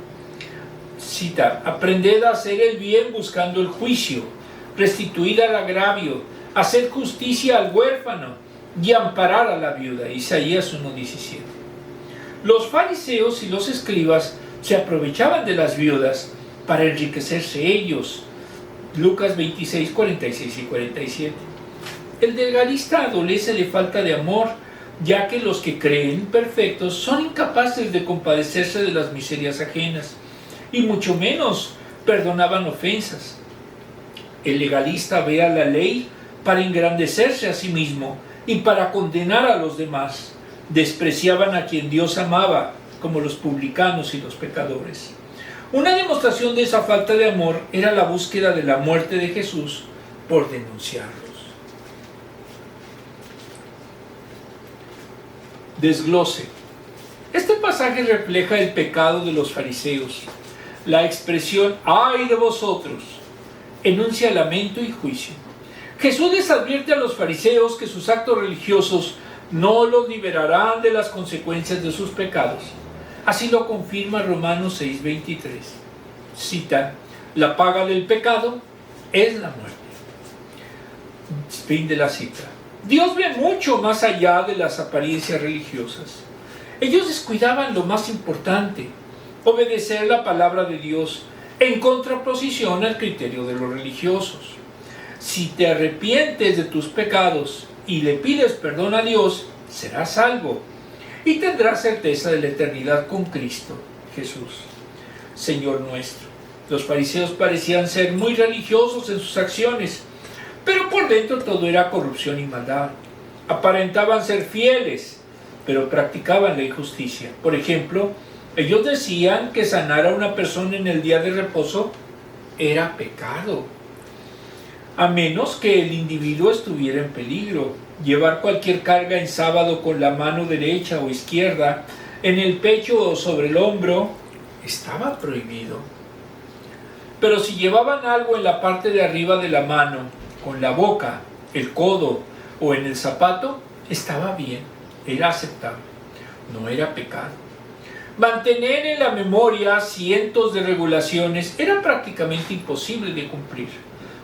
Cita: aprended a hacer el bien buscando el juicio, restituir al agravio, hacer justicia al huérfano y amparar a la viuda. Isaías 1:17. Los fariseos y los escribas se aprovechaban de las viudas para enriquecerse ellos. Lucas 26, 46 y 47. El legalista adolece de falta de amor, ya que los que creen perfectos son incapaces de compadecerse de las miserias ajenas, y mucho menos perdonaban ofensas. El legalista ve a la ley para engrandecerse a sí mismo y para condenar a los demás. Despreciaban a quien Dios amaba, como los publicanos y los pecadores. Una demostración de esa falta de amor era la búsqueda de la muerte de Jesús por denunciarlos. Desglose. Este pasaje refleja el pecado de los fariseos. La expresión "ay de vosotros" enuncia lamento y juicio. Jesús les advierte a los fariseos que sus actos religiosos no los liberarán de las consecuencias de sus pecados. Así lo confirma Romanos 6:23. Cita: la paga del pecado es la muerte. Fin de la cita. Dios ve mucho más allá de las apariencias religiosas. Ellos descuidaban lo más importante: obedecer la palabra de Dios, en contraposición al criterio de los religiosos. Si te arrepientes de tus pecados y le pides perdón a Dios, serás salvo y tendrás certeza de la eternidad con Cristo Jesús, Señor nuestro. Los fariseos parecían ser muy religiosos en sus acciones, pero por dentro todo era corrupción y maldad. Aparentaban ser fieles, pero practicaban la injusticia. Por ejemplo, ellos decían que sanar a una persona en el día de reposo era pecado, a menos que el individuo estuviera en peligro. Llevar cualquier carga en sábado con la mano derecha o izquierda, en el pecho o sobre el hombro, estaba prohibido. Pero si llevaban algo en la parte de arriba de la mano, con la boca, el codo o en el zapato, estaba bien, era aceptable, no era pecado. Mantener en la memoria cientos de regulaciones era prácticamente imposible de cumplir.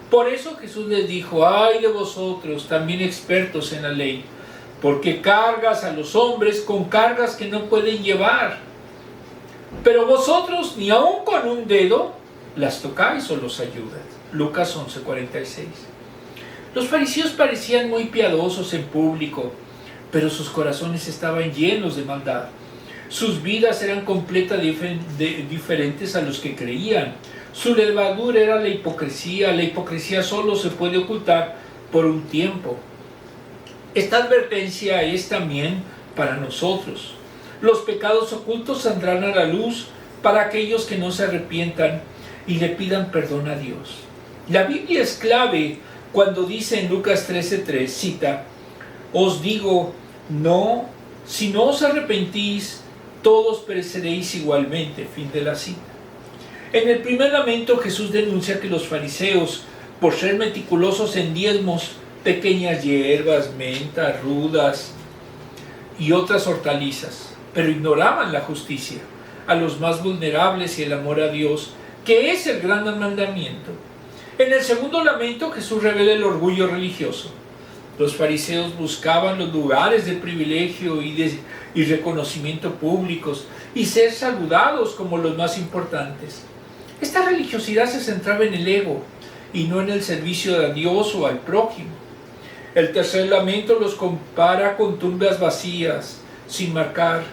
Por eso Jesús les dijo: ay de vosotros, también expertos en la ley, porque cargas a los hombres con cargas que no pueden llevar. Pero vosotros ni aun con un dedo las tocáis o los ayudas. Lucas 11:46. Los fariseos parecían muy piadosos en público, pero sus corazones estaban llenos de maldad. Sus vidas eran completamente diferentes a los que creían. Su levadura era la hipocresía. La hipocresía solo se puede ocultar por un tiempo. Esta advertencia es también para nosotros. Los pecados ocultos saldrán a la luz para aquellos que no se arrepientan y le pidan perdón a Dios. La Biblia es clave cuando dice en Lucas 13:3, cita: os digo, no, si no os arrepentís, todos pereceréis igualmente. Fin de la cita. En el primer lamento, Jesús denuncia que los fariseos, por ser meticulosos en diezmos, pequeñas hierbas, menta, rudas y otras hortalizas, pero ignoraban la justicia, a los más vulnerables y el amor a Dios, que es el gran mandamiento. En el segundo lamento, Jesús revela el orgullo religioso. Los fariseos buscaban los lugares de privilegio y reconocimiento públicos y ser saludados como los más importantes. Esta religiosidad se centraba en el ego y no en el servicio a Dios o al prójimo. El tercer lamento los compara con tumbas vacías, sin marcar.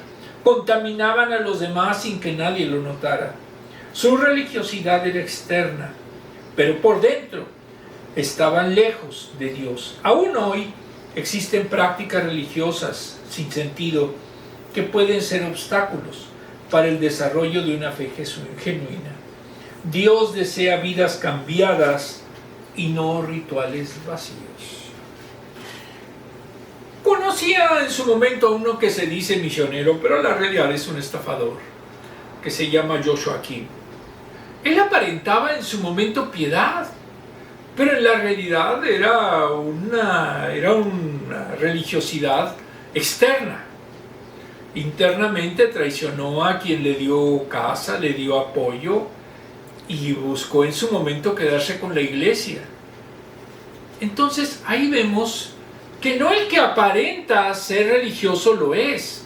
Contaminaban a los demás sin que nadie lo notara. Su religiosidad era externa, pero por dentro estaban lejos de Dios. Aún hoy Existen prácticas religiosas sin sentido que pueden ser obstáculos para el desarrollo de una fe genuina. Dios desea vidas cambiadas y no rituales vacíos. Conocía en su momento a uno que se dice misionero, pero la realidad es un estafador, que se llama Joshua Kim. Él aparentaba en su momento piedad, pero en la realidad era una religiosidad externa. Internamente traicionó a quien le dio casa, le dio apoyo y buscó en su momento quedarse con la iglesia. Entonces ahí vemos que no el que aparenta ser religioso lo es,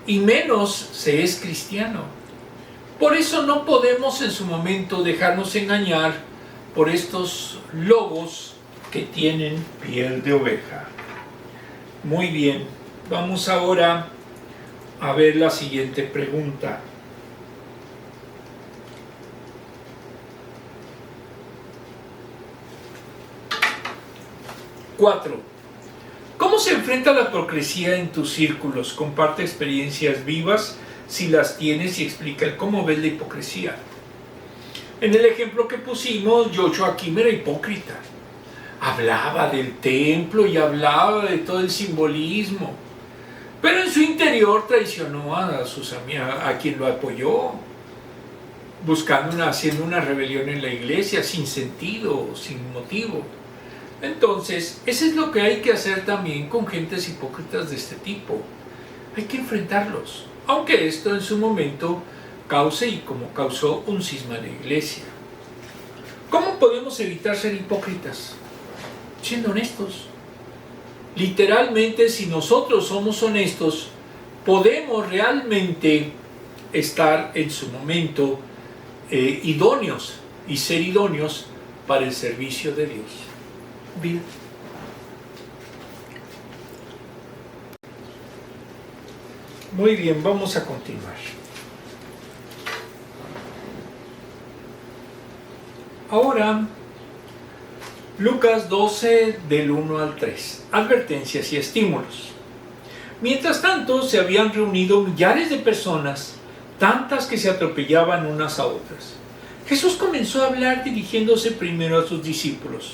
y menos se es cristiano. Por eso no podemos en su momento dejarnos engañar por estos lobos que tienen piel de oveja. Muy bien, vamos ahora a ver la siguiente pregunta. Cuatro. ¿Cómo se enfrenta la hipocresía en tus círculos? Comparte experiencias vivas si las tienes y explica cómo ves la hipocresía. En el ejemplo que pusimos, Joshua Kim era hipócrita. Hablaba del templo y hablaba de todo el simbolismo, pero en su interior traicionó a quien lo apoyó, haciendo una rebelión en la iglesia sin sentido, sin motivo. Entonces, eso es lo que hay que hacer también con gentes hipócritas de este tipo. Hay que enfrentarlos, aunque esto en su momento cause y como causó un cisma en la iglesia. ¿Cómo podemos evitar ser hipócritas? Siendo honestos. Literalmente, si nosotros somos honestos, podemos realmente estar en su momento idóneos y ser idóneos para el servicio de Dios. Bien. Muy bien, vamos a continuar. Ahora, Lucas 12, del 1 al 3. Advertencias y estímulos. Mientras tanto, se habían reunido millares de personas, tantas que se atropellaban unas a otras. Jesús comenzó a hablar dirigiéndose primero a sus discípulos.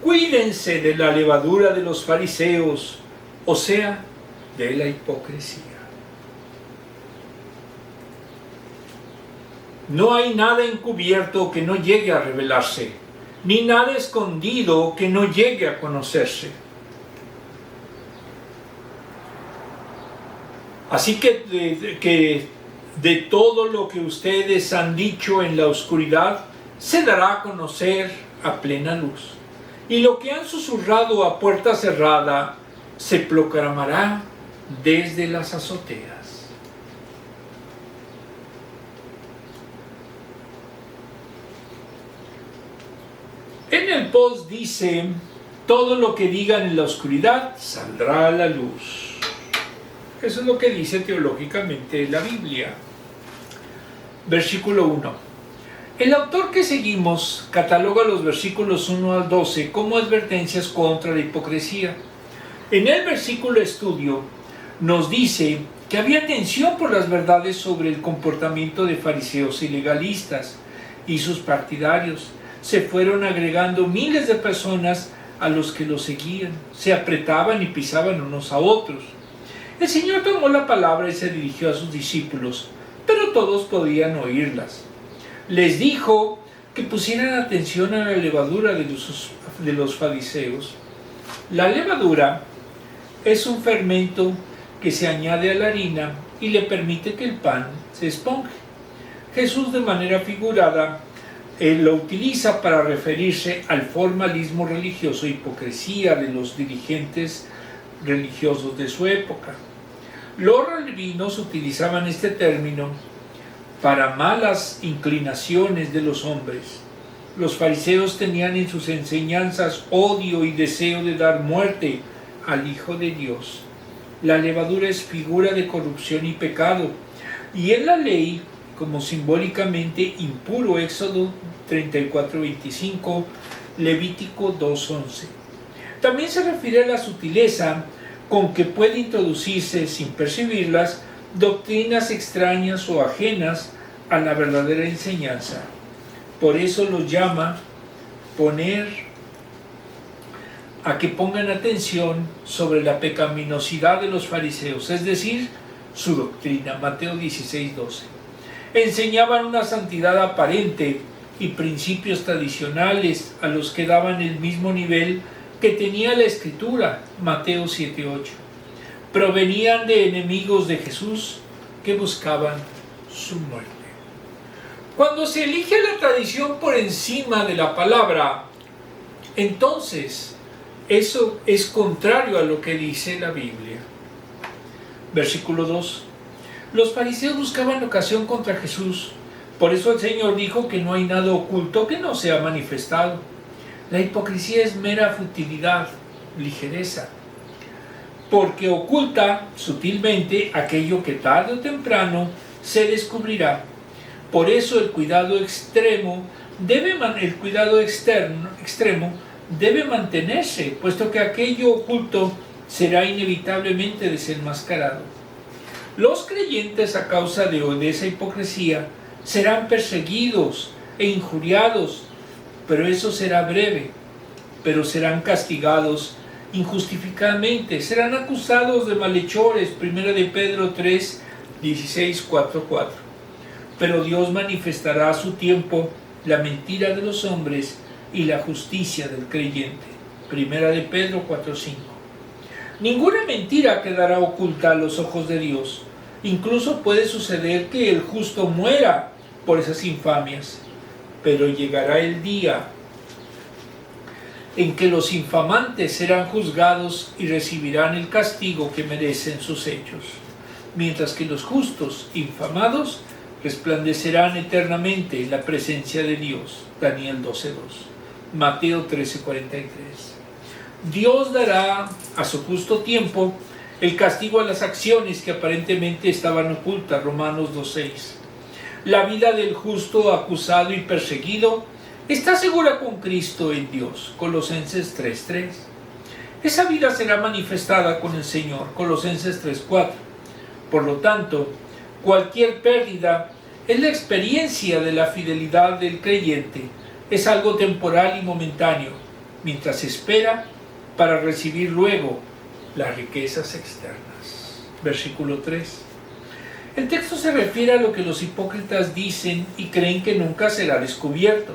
Cuídense de la levadura de los fariseos, o sea, de la hipocresía. No hay nada encubierto que no llegue a revelarse, ni nada escondido que no llegue a conocerse. Así que de todo lo que ustedes han dicho en la oscuridad, se dará a conocer a plena luz. Y lo que han susurrado a puerta cerrada, se proclamará desde las azoteas. En el post dice, todo lo que digan en la oscuridad saldrá a la luz. Eso es lo que dice teológicamente la Biblia. Versículo 1. El autor que seguimos cataloga los versículos 1 al 12 como advertencias contra la hipocresía. En el versículo estudio nos dice que había tensión por las verdades sobre el comportamiento de fariseos y legalistas y sus partidarios. Se fueron agregando miles de personas a los que los seguían. Se apretaban y pisaban unos a otros. El Señor tomó la palabra y se dirigió a sus discípulos, pero todos podían oírlas. Les dijo que pusieran atención a la levadura de los fariseos. La levadura es un fermento que se añade a la harina y le permite que el pan se esponje. Jesús, de manera figurada, lo utiliza para referirse al formalismo religioso e hipocresía de los dirigentes religiosos de su época. Los rabinos utilizaban este término para malas inclinaciones de los hombres. Los fariseos tenían en sus enseñanzas odio y deseo de dar muerte al Hijo de Dios. La levadura es figura de corrupción y pecado, y en la ley, como simbólicamente impuro, Éxodo 34:25, Levítico 2:11. También se refiere a la sutileza con que puede introducirse, sin percibirlas, doctrinas extrañas o ajenas a la verdadera enseñanza. Por eso los llama a que pongan atención sobre la pecaminosidad de los fariseos, es decir, su doctrina. Mateo 16:12. Enseñaban una santidad aparente y principios tradicionales a los que daban el mismo nivel que tenía la Escritura. Mateo 7:8. Provenían de enemigos de Jesús que buscaban su muerte. Cuando se elige la tradición por encima de la palabra, entonces eso es contrario a lo que dice la Biblia. Versículo 2. Los fariseos buscaban ocasión contra Jesús. Por eso el Señor dijo que no hay nada oculto que no sea manifestado. La hipocresía es mera futilidad, ligereza, porque oculta sutilmente aquello que tarde o temprano se descubrirá. Por eso el cuidado extremo debe mantenerse, puesto que aquello oculto será inevitablemente desenmascarado. Los creyentes, a causa de esa hipocresía, serán perseguidos e injuriados, pero eso será breve. Pero serán castigados injustificadamente, serán acusados de malhechores. 1 de Pedro 3, 16, 4. Pero Dios manifestará a su tiempo la mentira de los hombres y la justicia del creyente. 1 de Pedro 4:5. Ninguna mentira quedará oculta a los ojos de Dios. Incluso puede suceder que el justo muera por esas infamias, pero llegará el día en que los infamantes serán juzgados y recibirán el castigo que merecen sus hechos, mientras que los justos infamados resplandecerán eternamente en la presencia de Dios. Daniel 12:2. Mateo 13:43. Dios dará a su justo tiempo el castigo a las acciones que aparentemente estaban ocultas. Romanos 2:6. La vida del justo acusado y perseguido está segura con Cristo en Dios. Colosenses 3:3. Esa vida será manifestada con el Señor. Colosenses 3:4. Por lo tanto, cualquier pérdida es la experiencia de la fidelidad del creyente. Es algo temporal y momentáneo, mientras espera para recibir luego las riquezas externas. Versículo 3. El texto se refiere a lo que los hipócritas dicen y creen que nunca será descubierto.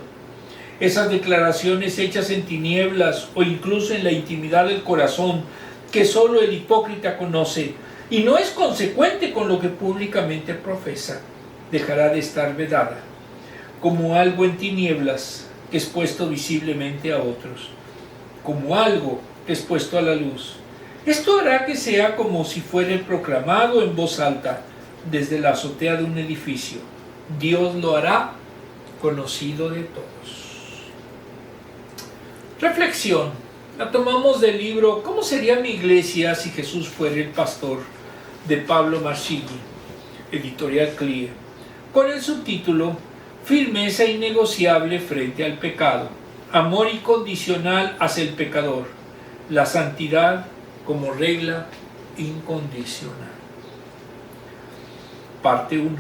Esas declaraciones hechas en tinieblas o incluso en la intimidad del corazón que solo el hipócrita conoce y no es consecuente con lo que públicamente profesa, dejará de estar vedada, como algo en tinieblas que es puesto visiblemente a otros, como algo que es puesto a la luz. Esto hará que sea como si fuera proclamado en voz alta desde la azotea de un edificio. Dios lo hará conocido de todos. Reflexión. La tomamos del libro ¿Cómo sería mi iglesia si Jesús fuera el pastor?, de Pablo Marsigli, editorial CLIE, con el subtítulo Firmeza innegociable frente al pecado, amor incondicional hacia el pecador, la santidad como regla incondicional. Parte 1.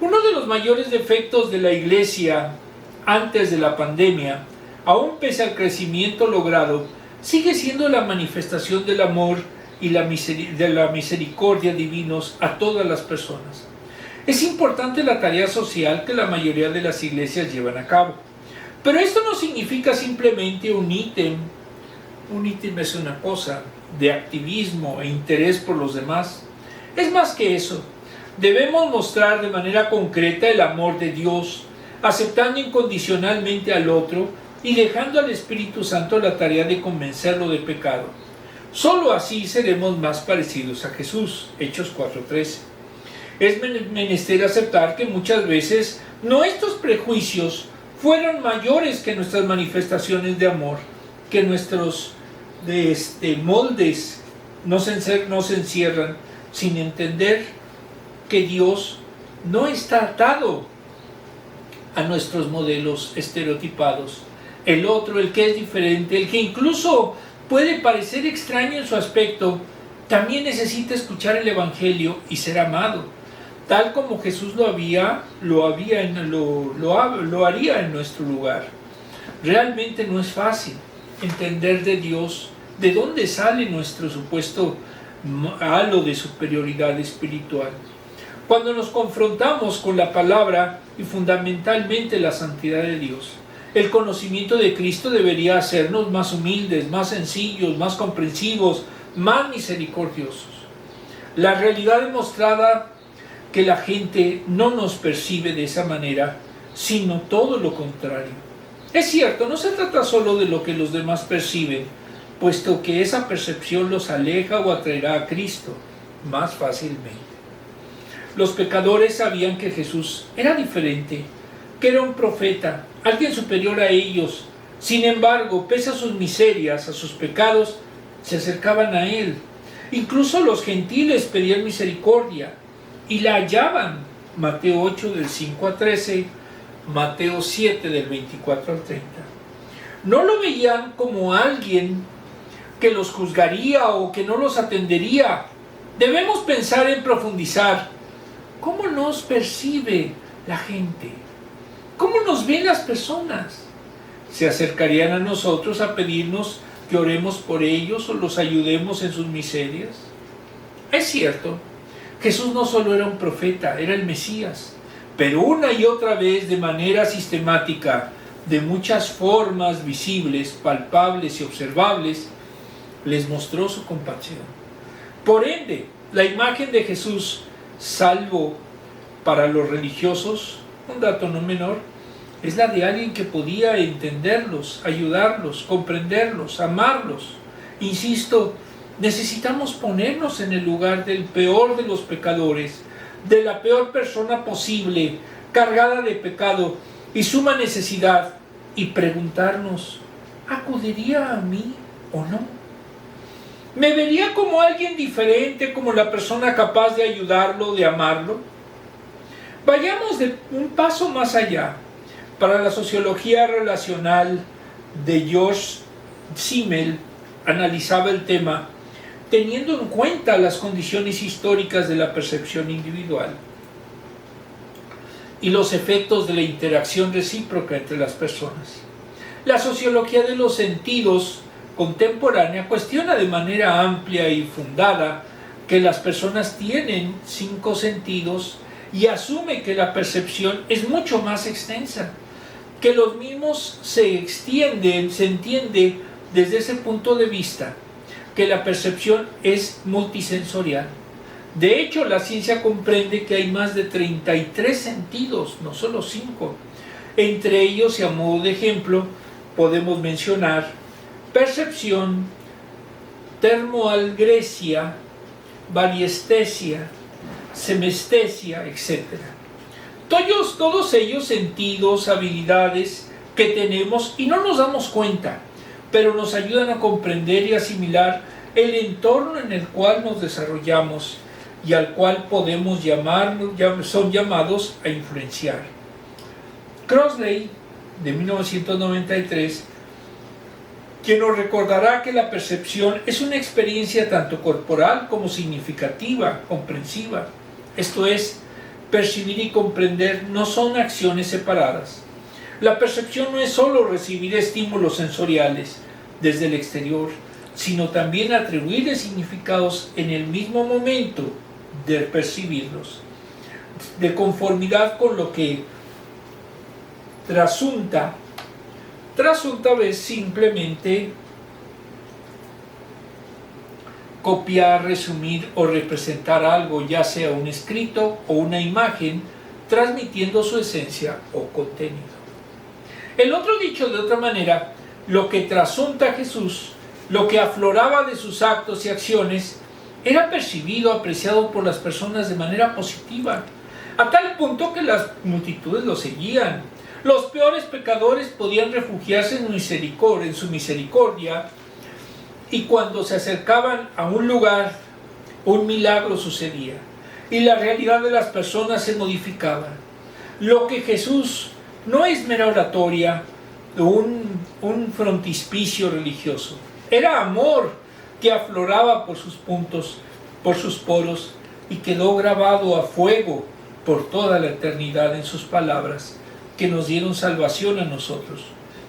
Uno de los mayores defectos de la iglesia antes de la pandemia, aún pese al crecimiento logrado, sigue siendo la manifestación del amor y de la misericordia divinos a todas las personas. Es importante la tarea social que la mayoría de las iglesias llevan a cabo, pero esto no significa simplemente un ítem es una cosa, de activismo e interés por los demás. Es más que eso. Debemos mostrar de manera concreta el amor de Dios, aceptando incondicionalmente al otro y dejando al Espíritu Santo la tarea de convencerlo de pecado. Solo así seremos más parecidos a Jesús. Hechos 4:13. Es menester aceptar que muchas veces nuestros prejuicios fueron mayores que nuestras manifestaciones de amor, que nuestros moldes no se encierran sin entender que Dios no está atado a nuestros modelos estereotipados. El otro, el que es diferente, el que incluso puede parecer extraño en su aspecto, también necesita escuchar el Evangelio y ser amado, tal como Jesús lo haría en nuestro lugar. Realmente no es fácil entender de Dios de dónde sale nuestro supuesto halo de superioridad espiritual. Cuando nos confrontamos con la palabra y fundamentalmente la santidad de Dios, el conocimiento de Cristo debería hacernos más humildes, más sencillos, más comprensivos, más misericordiosos. La realidad demostrada que la gente no nos percibe de esa manera, sino todo lo contrario. Es cierto, no se trata solo de lo que los demás perciben, puesto que esa percepción los aleja o atraerá a Cristo más fácilmente. Los pecadores sabían que Jesús era diferente, que era un profeta, alguien superior a ellos. Sin embargo, pese a sus miserias, a sus pecados, se acercaban a Él. Incluso los gentiles pedían misericordia y la hallaban. Mateo 8 del 5 al 13, Mateo 7 del 24 al 30. No lo veían como alguien que los juzgaría o que no los atendería. Debemos pensar en profundizar. ¿Cómo nos percibe la gente? ¿Cómo nos ven las personas? ¿Se acercarían a nosotros a pedirnos que oremos por ellos o los ayudemos en sus miserias? Es cierto, Jesús no solo era un profeta, era el Mesías, pero una y otra vez, de manera sistemática, de muchas formas visibles, palpables y observables, les mostró su compasión. Por ende, la imagen de Jesús, salvo para los religiosos, un dato no menor, es la de alguien que podía entenderlos, ayudarlos, comprenderlos, amarlos. Insisto, necesitamos ponernos en el lugar del peor de los pecadores, de la peor persona posible, cargada de pecado y suma necesidad, y preguntarnos, ¿acudiría a mí o no? ¿Me vería como alguien diferente, como la persona capaz de ayudarlo, de amarlo? Vayamos de un paso más allá. Para la sociología relacional de George Simmel, analizaba el tema teniendo en cuenta las condiciones históricas de la percepción individual y los efectos de la interacción recíproca entre las personas. La sociología de los sentidos contemporánea cuestiona de manera amplia y fundada que las personas tienen 5 sentidos y asume que la percepción es mucho más extensa, que los mismos se entiende desde ese punto de vista, que la percepción es multisensorial. De hecho, la ciencia comprende que hay más de 33 sentidos, no solo 5. Entre ellos, y a modo de ejemplo, podemos mencionar percepción, termoalgresia, bariestesia, semestesia, etc. Todos ellos sentidos, habilidades que tenemos y no nos damos cuenta, pero nos ayudan a comprender y asimilar el entorno en el cual nos desarrollamos y al cual son llamados a influenciar. Crossley, de 1993, quien nos recordará que la percepción es una experiencia tanto corporal como significativa, comprensiva. Esto es, percibir y comprender no son acciones separadas. La percepción no es solo recibir estímulos sensoriales desde el exterior, sino también atribuirles significados en el mismo momento de percibirlos, de conformidad con lo que trasunta es simplemente copiar, resumir o representar algo, ya sea un escrito o una imagen, transmitiendo su esencia o contenido. El otro dicho de otra manera, lo que trasunta Jesús, lo que afloraba de sus actos y acciones, era percibido, apreciado por las personas de manera positiva, a tal punto que las multitudes lo seguían. Los peores pecadores podían refugiarse en su misericordia, y cuando se acercaban a un lugar, un milagro sucedía, y la realidad de las personas se modificaba. Lo que Jesús no es mera oratoria, un frontispicio religioso. Era amor que afloraba por sus puntos, por sus poros, y quedó grabado a fuego por toda la eternidad en sus palabras, que nos dieron salvación a nosotros.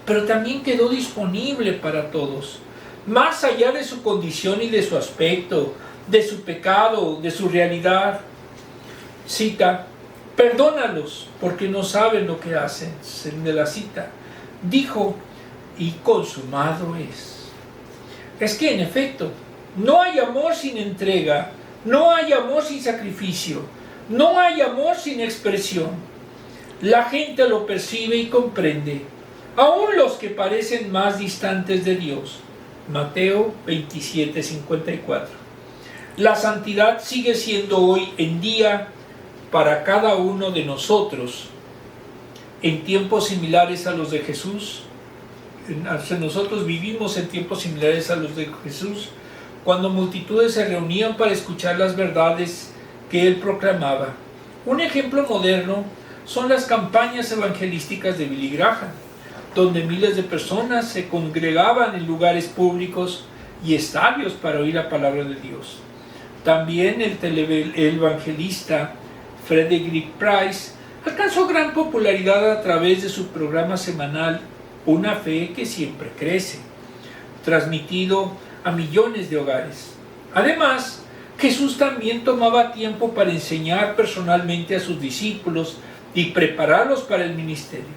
Pero también quedó disponible para todos, más allá de su condición y de su aspecto, de su pecado, de su realidad. Cita: perdónalos porque no saben lo que hacen. De la cita, dijo: y consumado es. Es que en efecto, no hay amor sin entrega, no hay amor sin sacrificio, no hay amor sin expresión. La gente lo percibe y comprende, aun los que parecen más distantes de Dios. Mateo 27:54. La santidad sigue siendo hoy en día para cada uno de nosotros, en tiempos similares a los de Jesús. Nosotros vivimos en tiempos similares a los de Jesús, cuando multitudes se reunían para escuchar las verdades que él proclamaba. Un ejemplo moderno son las campañas evangelísticas de Billy Graham, donde miles de personas se congregaban en lugares públicos y estadios para oír la palabra de Dios. También el evangelista Frederick Price alcanzó gran popularidad a través de su programa semanal Una Fe que Siempre Crece, transmitido a millones de hogares. Además, Jesús también tomaba tiempo para enseñar personalmente a sus discípulos y prepararlos para el ministerio.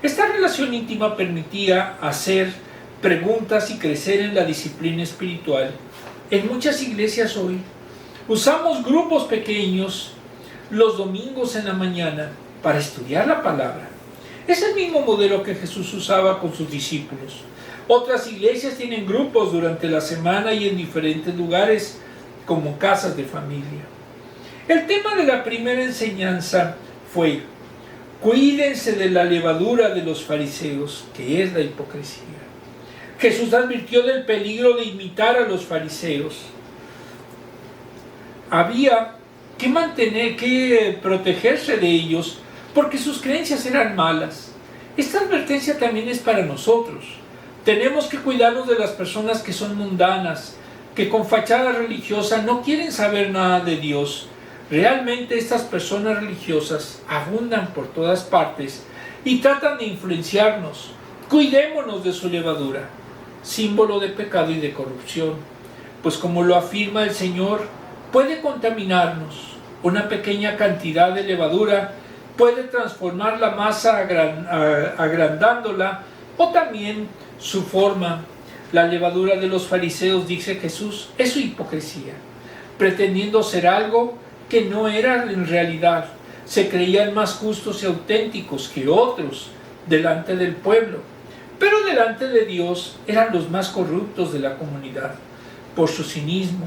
Esta relación íntima permitía hacer preguntas y crecer en la disciplina espiritual. En muchas iglesias hoy usamos grupos pequeños los domingos en la mañana para estudiar la palabra. Es el mismo modelo que Jesús usaba con sus discípulos. Otras iglesias tienen grupos durante la semana y en diferentes lugares, como casas de familia. El tema de la primera enseñanza fue: cuídense de la levadura de los fariseos, que es la hipocresía. Jesús advirtió del peligro de imitar a los fariseos. Había que protegerse de ellos porque sus creencias eran malas. Esta advertencia también es para nosotros. Tenemos que cuidarnos de las personas que son mundanas, que con fachada religiosa no quieren saber nada de Dios. Realmente estas personas religiosas abundan por todas partes y tratan de influenciarnos. Cuidémonos de su levadura, símbolo de pecado y de corrupción, pues como lo afirma el Señor, puede contaminarnos. Una pequeña cantidad de levadura puede transformar la masa agrandándola, o también su forma. La levadura de los fariseos, dice Jesús, es su hipocresía, pretendiendo ser algo que no eran en realidad. Se creían más justos y auténticos que otros delante del pueblo, pero delante de Dios eran los más corruptos de la comunidad por su cinismo.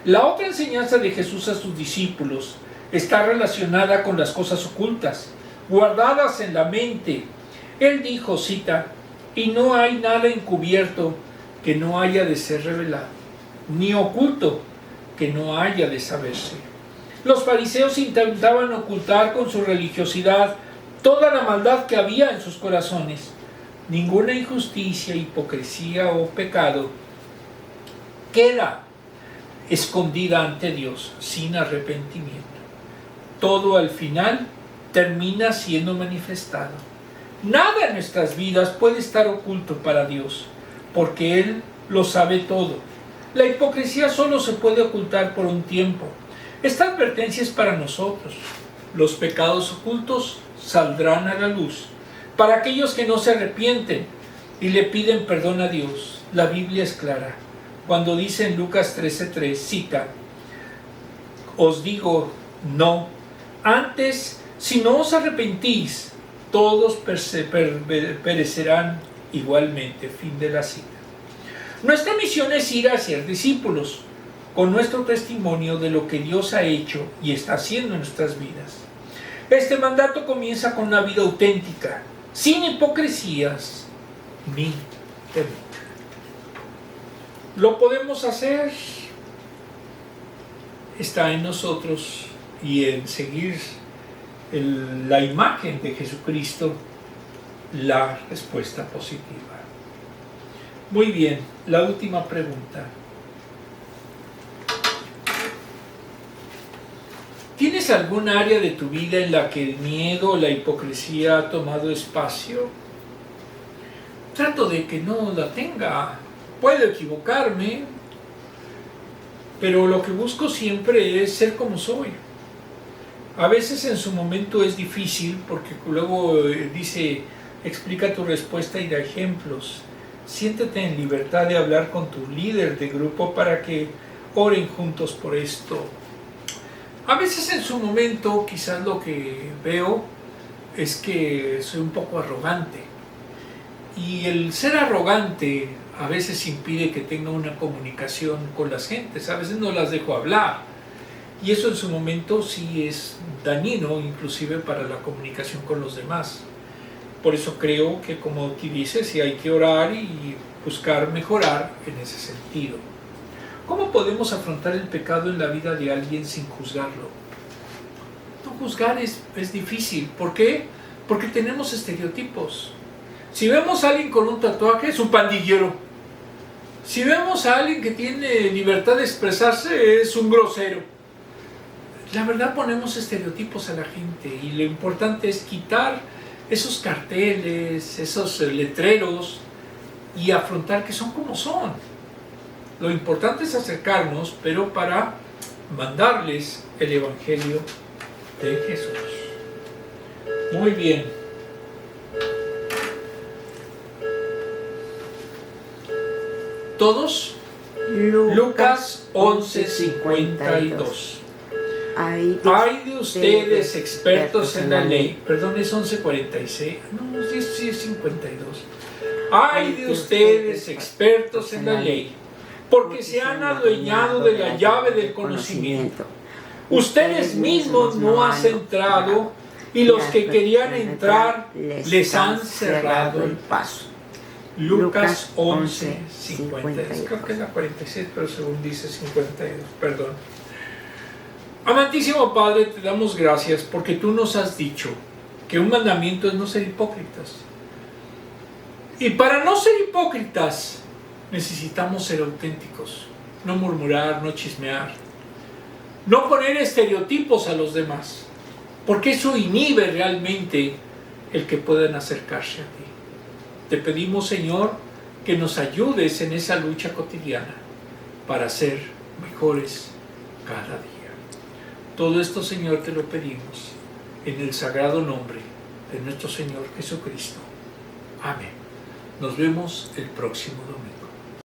La otra enseñanza de Jesús a sus discípulos está relacionada con las cosas ocultas, guardadas en la mente. Él dijo, cita: y no hay nada encubierto que no haya de ser revelado, ni oculto que no haya de saberse. Los fariseos intentaban ocultar con su religiosidad toda la maldad que había en sus corazones. Ninguna injusticia, hipocresía o pecado queda escondida ante Dios sin arrepentimiento. Todo al final termina siendo manifestado. Nada en nuestras vidas puede estar oculto para Dios, porque Él lo sabe todo. La hipocresía solo se puede ocultar por un tiempo. Esta advertencia es para nosotros. Los pecados ocultos saldrán a la luz para aquellos que no se arrepienten y le piden perdón a Dios. La Biblia es clara cuando dice en Lucas 13:3, cita: os digo, no, antes, si no os arrepentís, todos perecerán igualmente. Fin de la cita. Nuestra misión es ir a ser discípulos con nuestro testimonio de lo que Dios ha hecho y está haciendo en nuestras vidas. Este mandato comienza con una vida auténtica, sin hipocresías ni temor. ¿Lo podemos hacer? Está en nosotros y en seguir la imagen de Jesucristo la respuesta positiva. Muy bien, la última pregunta. ¿Tienes algún área de tu vida en la que el miedo o la hipocresía ha tomado espacio? Trato de que no la tenga. Puedo equivocarme, pero lo que busco siempre es ser como soy. A veces en su momento es difícil porque luego dice, explica tu respuesta y da ejemplos. Siéntete en libertad de hablar con tu líder de grupo para que oren juntos por esto. A veces en su momento quizás lo que veo es que soy un poco arrogante. Y el ser arrogante a veces impide que tenga una comunicación con las gentes. A veces no las dejo hablar. Y eso en su momento sí es dañino, inclusive para la comunicación con los demás. Por eso creo que, como aquí dice, sí hay que orar y buscar mejorar en ese sentido. ¿Cómo podemos afrontar el pecado en la vida de alguien sin juzgarlo? No juzgar es difícil. ¿Por qué? Porque tenemos estereotipos. Si vemos a alguien con un tatuaje, es un pandillero. Si vemos a alguien que tiene libertad de expresarse, es un grosero. La verdad, ponemos estereotipos a la gente y lo importante es quitar esos carteles, esos letreros y afrontar que son como son. Lo importante es acercarnos, pero para mandarles el Evangelio de Jesús. Muy bien. ¿Todos? Lucas 11:52. Hay de ustedes expertos en la ley. Perdón, es 11:46. No, sí es 52. Hay de ustedes expertos en la ley, porque se han adueñado de la llave del conocimiento. Ustedes mismos no han entrado y los que querían entrar les han cerrado el paso. Lucas 11:52. Creo que es la 46, pero según dice 52. Perdón. Amantísimo Padre, te damos gracias porque tú nos has dicho que un mandamiento es no ser hipócritas. Y para no ser hipócritas necesitamos ser auténticos, no murmurar, no chismear, no poner estereotipos a los demás, porque eso inhibe realmente el que puedan acercarse a ti. Te pedimos, Señor, que nos ayudes en esa lucha cotidiana para ser mejores cada día. Todo esto, Señor, te lo pedimos en el sagrado nombre de nuestro Señor Jesucristo. Amén. Nos vemos el próximo domingo.